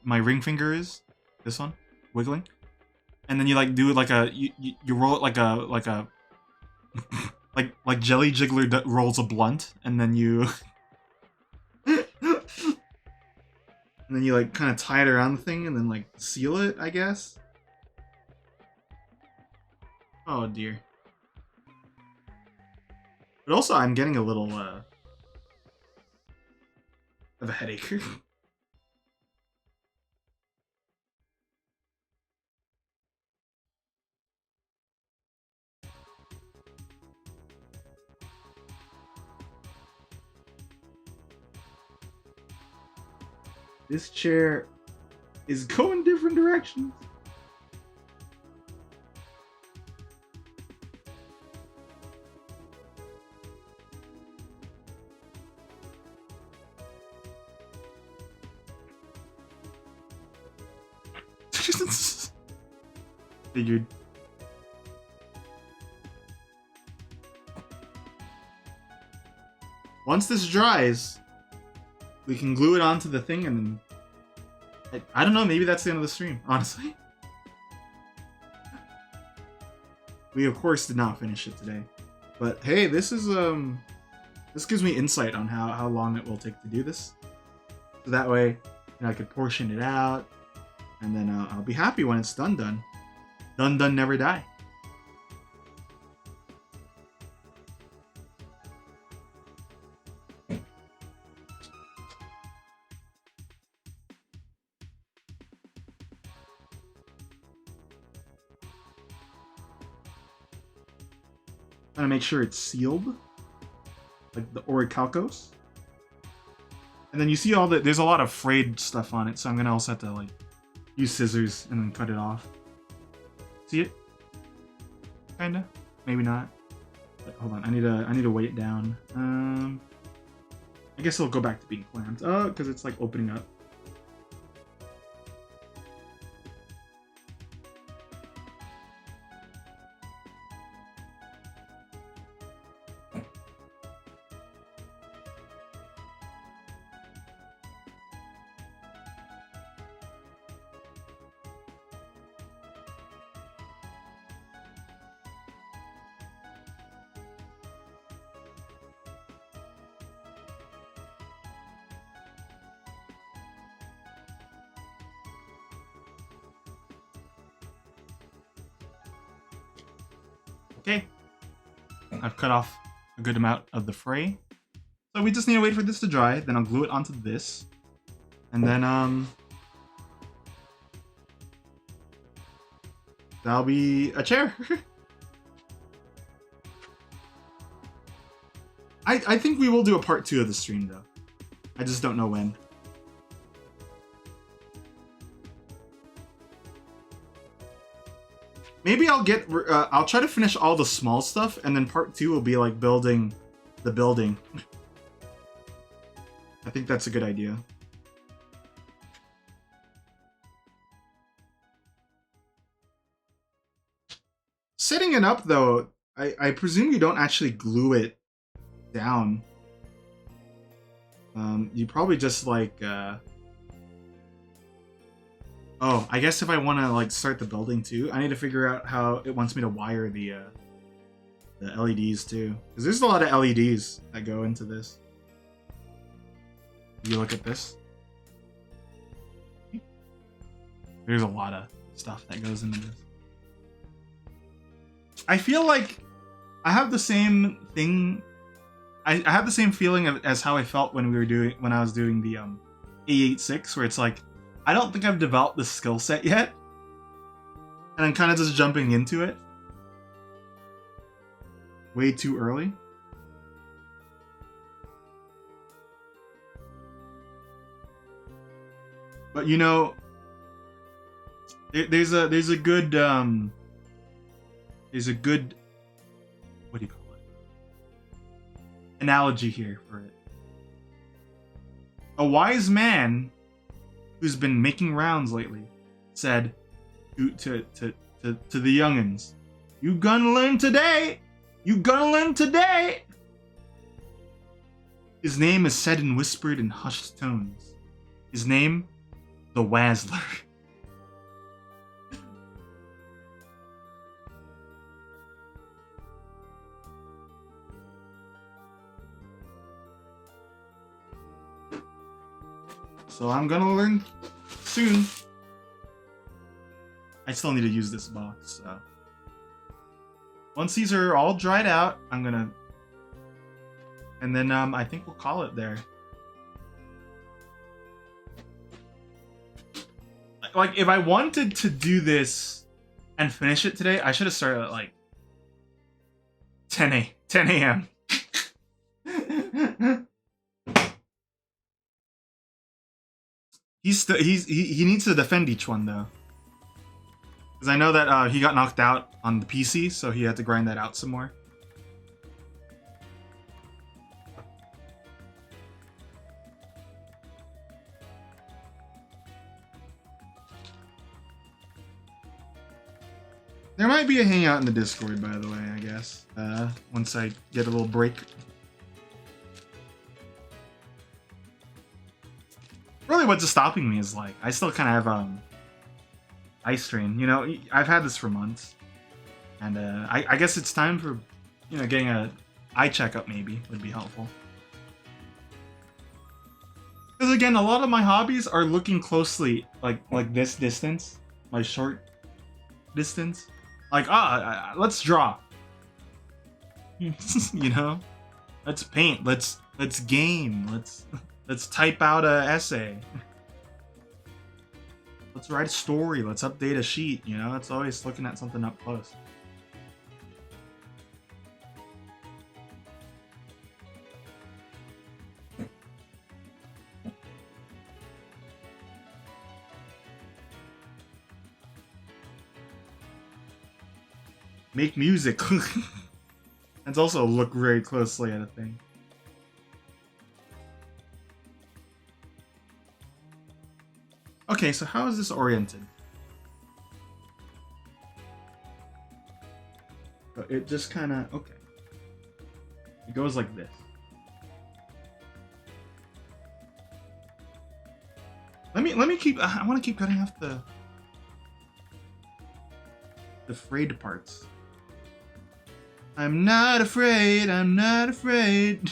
ring finger is this one wiggling, and then you like do it like you roll it like a like Jelly Jiggler rolls a blunt, and then you and then you like kind of tie it around the thing and then like seal it, I guess. Oh dear. But also I'm getting a little of a headache. This chair is going different directions. Figured. Once this dries, we can glue it onto the thing and I don't know, maybe that's the end of the stream, honestly. We of course did not finish it today. But hey, this is this gives me insight on how long it will take to do this. So that way, you know, I could portion it out, and then I'll be happy when it's done. Done, never die. Trying to make sure it's sealed, like the orichalcos. And then you see all the, there's a lot of frayed stuff on it, so I'm gonna also have to like use scissors and then cut it off. See it? Kinda, maybe not. But hold on, I need to weight it down. I guess it'll go back to being clamped. Oh, because it's like opening up. Okay, I've cut off a good amount of the fray. So we just need to wait for this to dry, then I'll glue it onto this. And then, that'll be a chair. I think we will do a part 2 of the stream though. I just don't know when. Maybe I'll get, I'll try to finish all the small stuff, and then part 2 will be like building the building. I think that's a good idea. Setting it up though, I presume you don't actually glue it down. You probably just like, oh, I guess if I want to like start the building too, I need to figure out how it wants me to wire the LEDs too, because there's a lot of LEDs that go into this. You look at this. There's a lot of stuff that goes into this. I feel like I have the same thing. I have the same feeling as how I felt when I was doing the A86, where it's like, I don't think I've developed the skill set yet, and I'm kind of just jumping into it way too early. But you know, there's a good what do you call it? Analogy here for it. A wise man who's been making rounds lately said to the youngins, "You gonna learn today! You gonna learn today!" His name is said and whispered in hushed tones. His name, the Wazzler. So I'm gonna learn soon. I still need to use this box, so. Once these are all dried out, I'm gonna... And then I think we'll call it there. Like, if I wanted to do this and finish it today, I should have started at like 10 a.m. He needs to defend each one though, because I know that he got knocked out on the PC, so he had to grind that out some more. There might be a hangout in the Discord, by the way, I guess. Once I get a little break. Really, what's stopping me is like I still kind of have eye strain. You know, I've had this for months, and I guess it's time for getting a eye checkup. Maybe would be helpful. Because again, a lot of my hobbies are looking closely like this distance, my short distance. Like let's draw. Let's paint. Let's game. Let's type out a essay. Let's write a story. Let's update a sheet. It's always looking at something up close. Make music. Let's also look very closely at a thing. Okay, so how is this oriented? So it just kind of okay. It goes like this. Let me keep. I want to keep cutting off the frayed parts. I'm not afraid. I'm not afraid.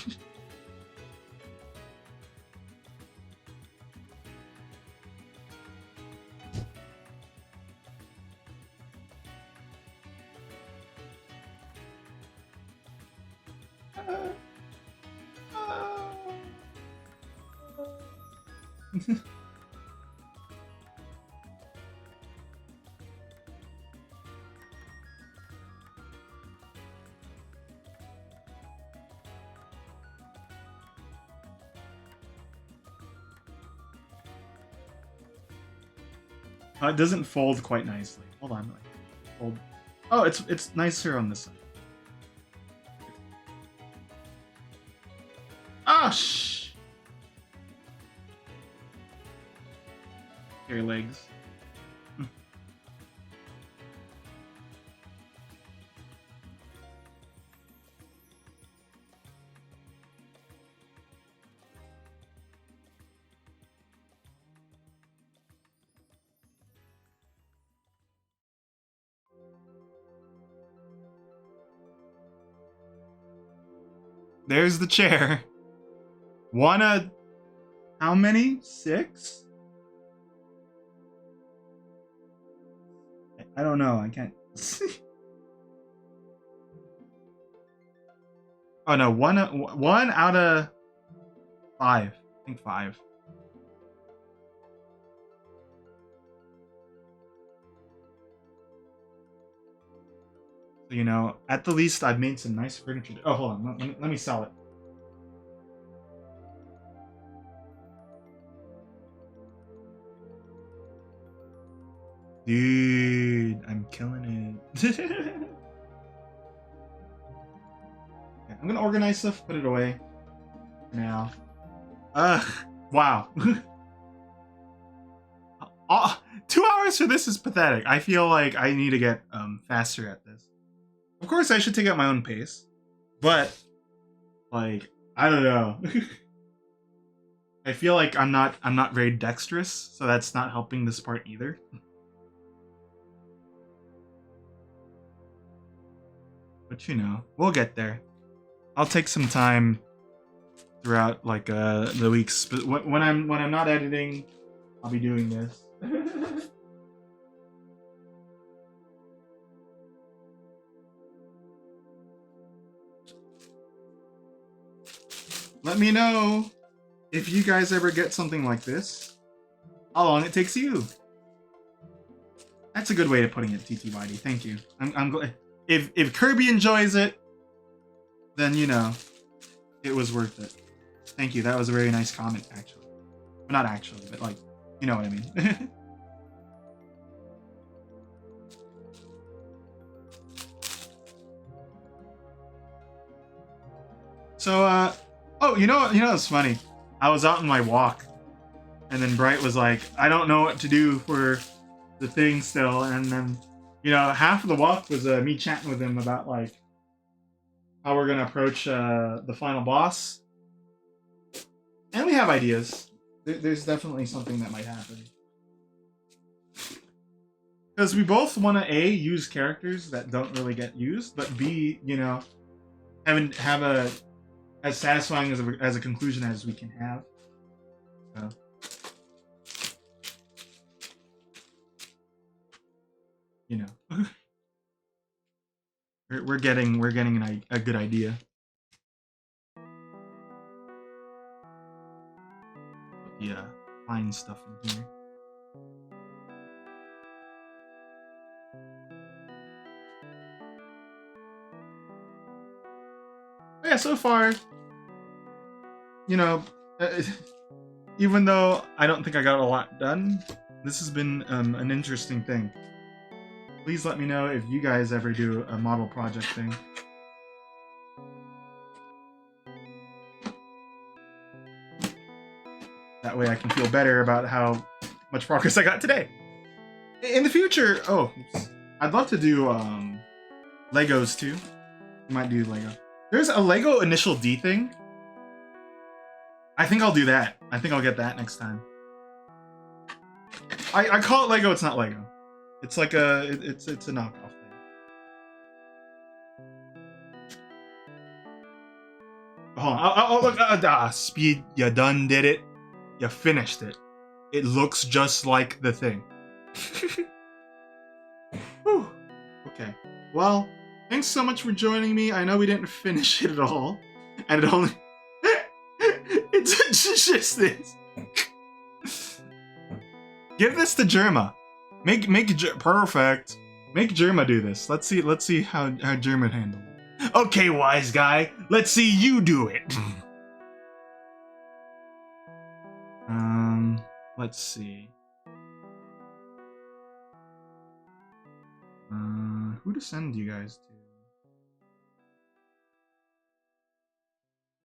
It doesn't fold quite nicely. Hold on. Fold. Oh, it's nicer on this side. Ah, shh. Your legs. There's the chair. Wanna... How many? 6? I don't know. I can't... Oh no, one out of 5. I think 5. So, at the least I've made some nice furniture. Oh, hold on. Let me sell it. Dude, I'm killing it. Okay, I'm gonna organize stuff, put it away now. Wow. 2 hours for this is pathetic. I feel like I need to get faster at this. Of course, I should take out my own pace, but I don't know. I feel like I'm not very dexterous, so that's not helping this part either. But we'll get there. I'll take some time throughout the weeks, but when I'm not editing, I'll be doing this. Let me know if you guys ever get something like this, how long it takes you. That's a good way of putting it, TTYD. Thank you. I'm glad. If Kirby enjoys it, then it was worth it. Thank you. That was a very nice comment, actually. Well, not actually, but You know what I mean. So, oh, you know, it's funny. I was out on my walk, and then Bright was like, "I don't know what to do for the thing still," and then, you know, half of the walk was me chatting with him about like how we're gonna approach the final boss, and we have ideas. There's definitely something that might happen because we both want to use characters that don't really get used, but B, you know, have a as satisfying as a conclusion as we can have. So. You know, we're getting a good idea. Yeah, fine stuff in here. But yeah, so far, you know, even though I don't think I got a lot done, this has been an interesting thing. Please let me know if you guys ever do a model project thing. That way I can feel better about how much progress I got today. In the future, I'd love to do Legos too. I might do Lego. There's a Lego Initial D thing. I think I'll do that. I think I'll get that next time. I call it Lego, it's not Lego. It's like it's a knockoff thing. Hold on. Oh, look. Speed, you done did it. You finished it. It looks just like the thing. Whew. Okay. Well, thanks so much for joining me. I know we didn't finish it at all. And it only... it's just this. Give this to Germa. Make perfect. Make Germa do this. Let's see how Germa handles it. Okay, wise guy. Let's see you do it. Let's see. Who to send you guys to?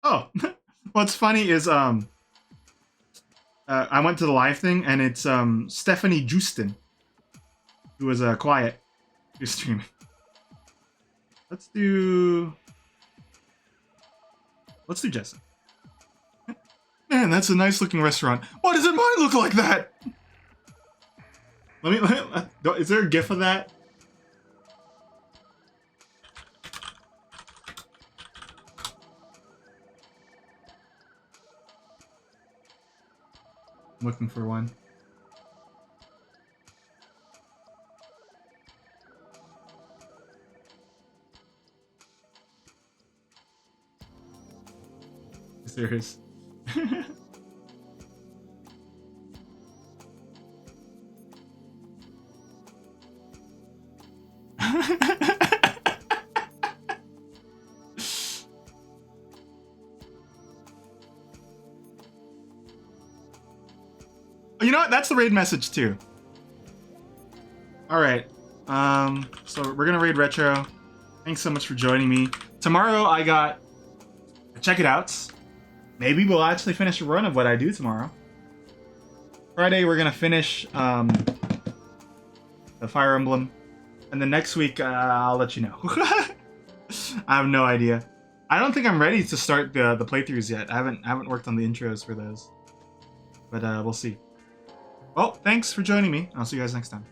Oh, what's funny is I went to the live thing and it's Stephanie Justin, who was quiet, who's streaming. Let's do Jessa. Man, that's a nice looking restaurant. Why doesn't mine look like that? Let me is there a gif of that? I'm looking for one. There is. You know what? That's the raid message too. All right. So we're gonna raid retro. Thanks so much for joining me. Tomorrow I got check it outs. Maybe we'll actually finish a run of what I do tomorrow. Friday we're gonna finish the Fire Emblem, and then next week I'll let you know. I have no idea. I don't think I'm ready to start the playthroughs yet. I haven't worked on the intros for those, but we'll see. Well, thanks for joining me. I'll see you guys next time.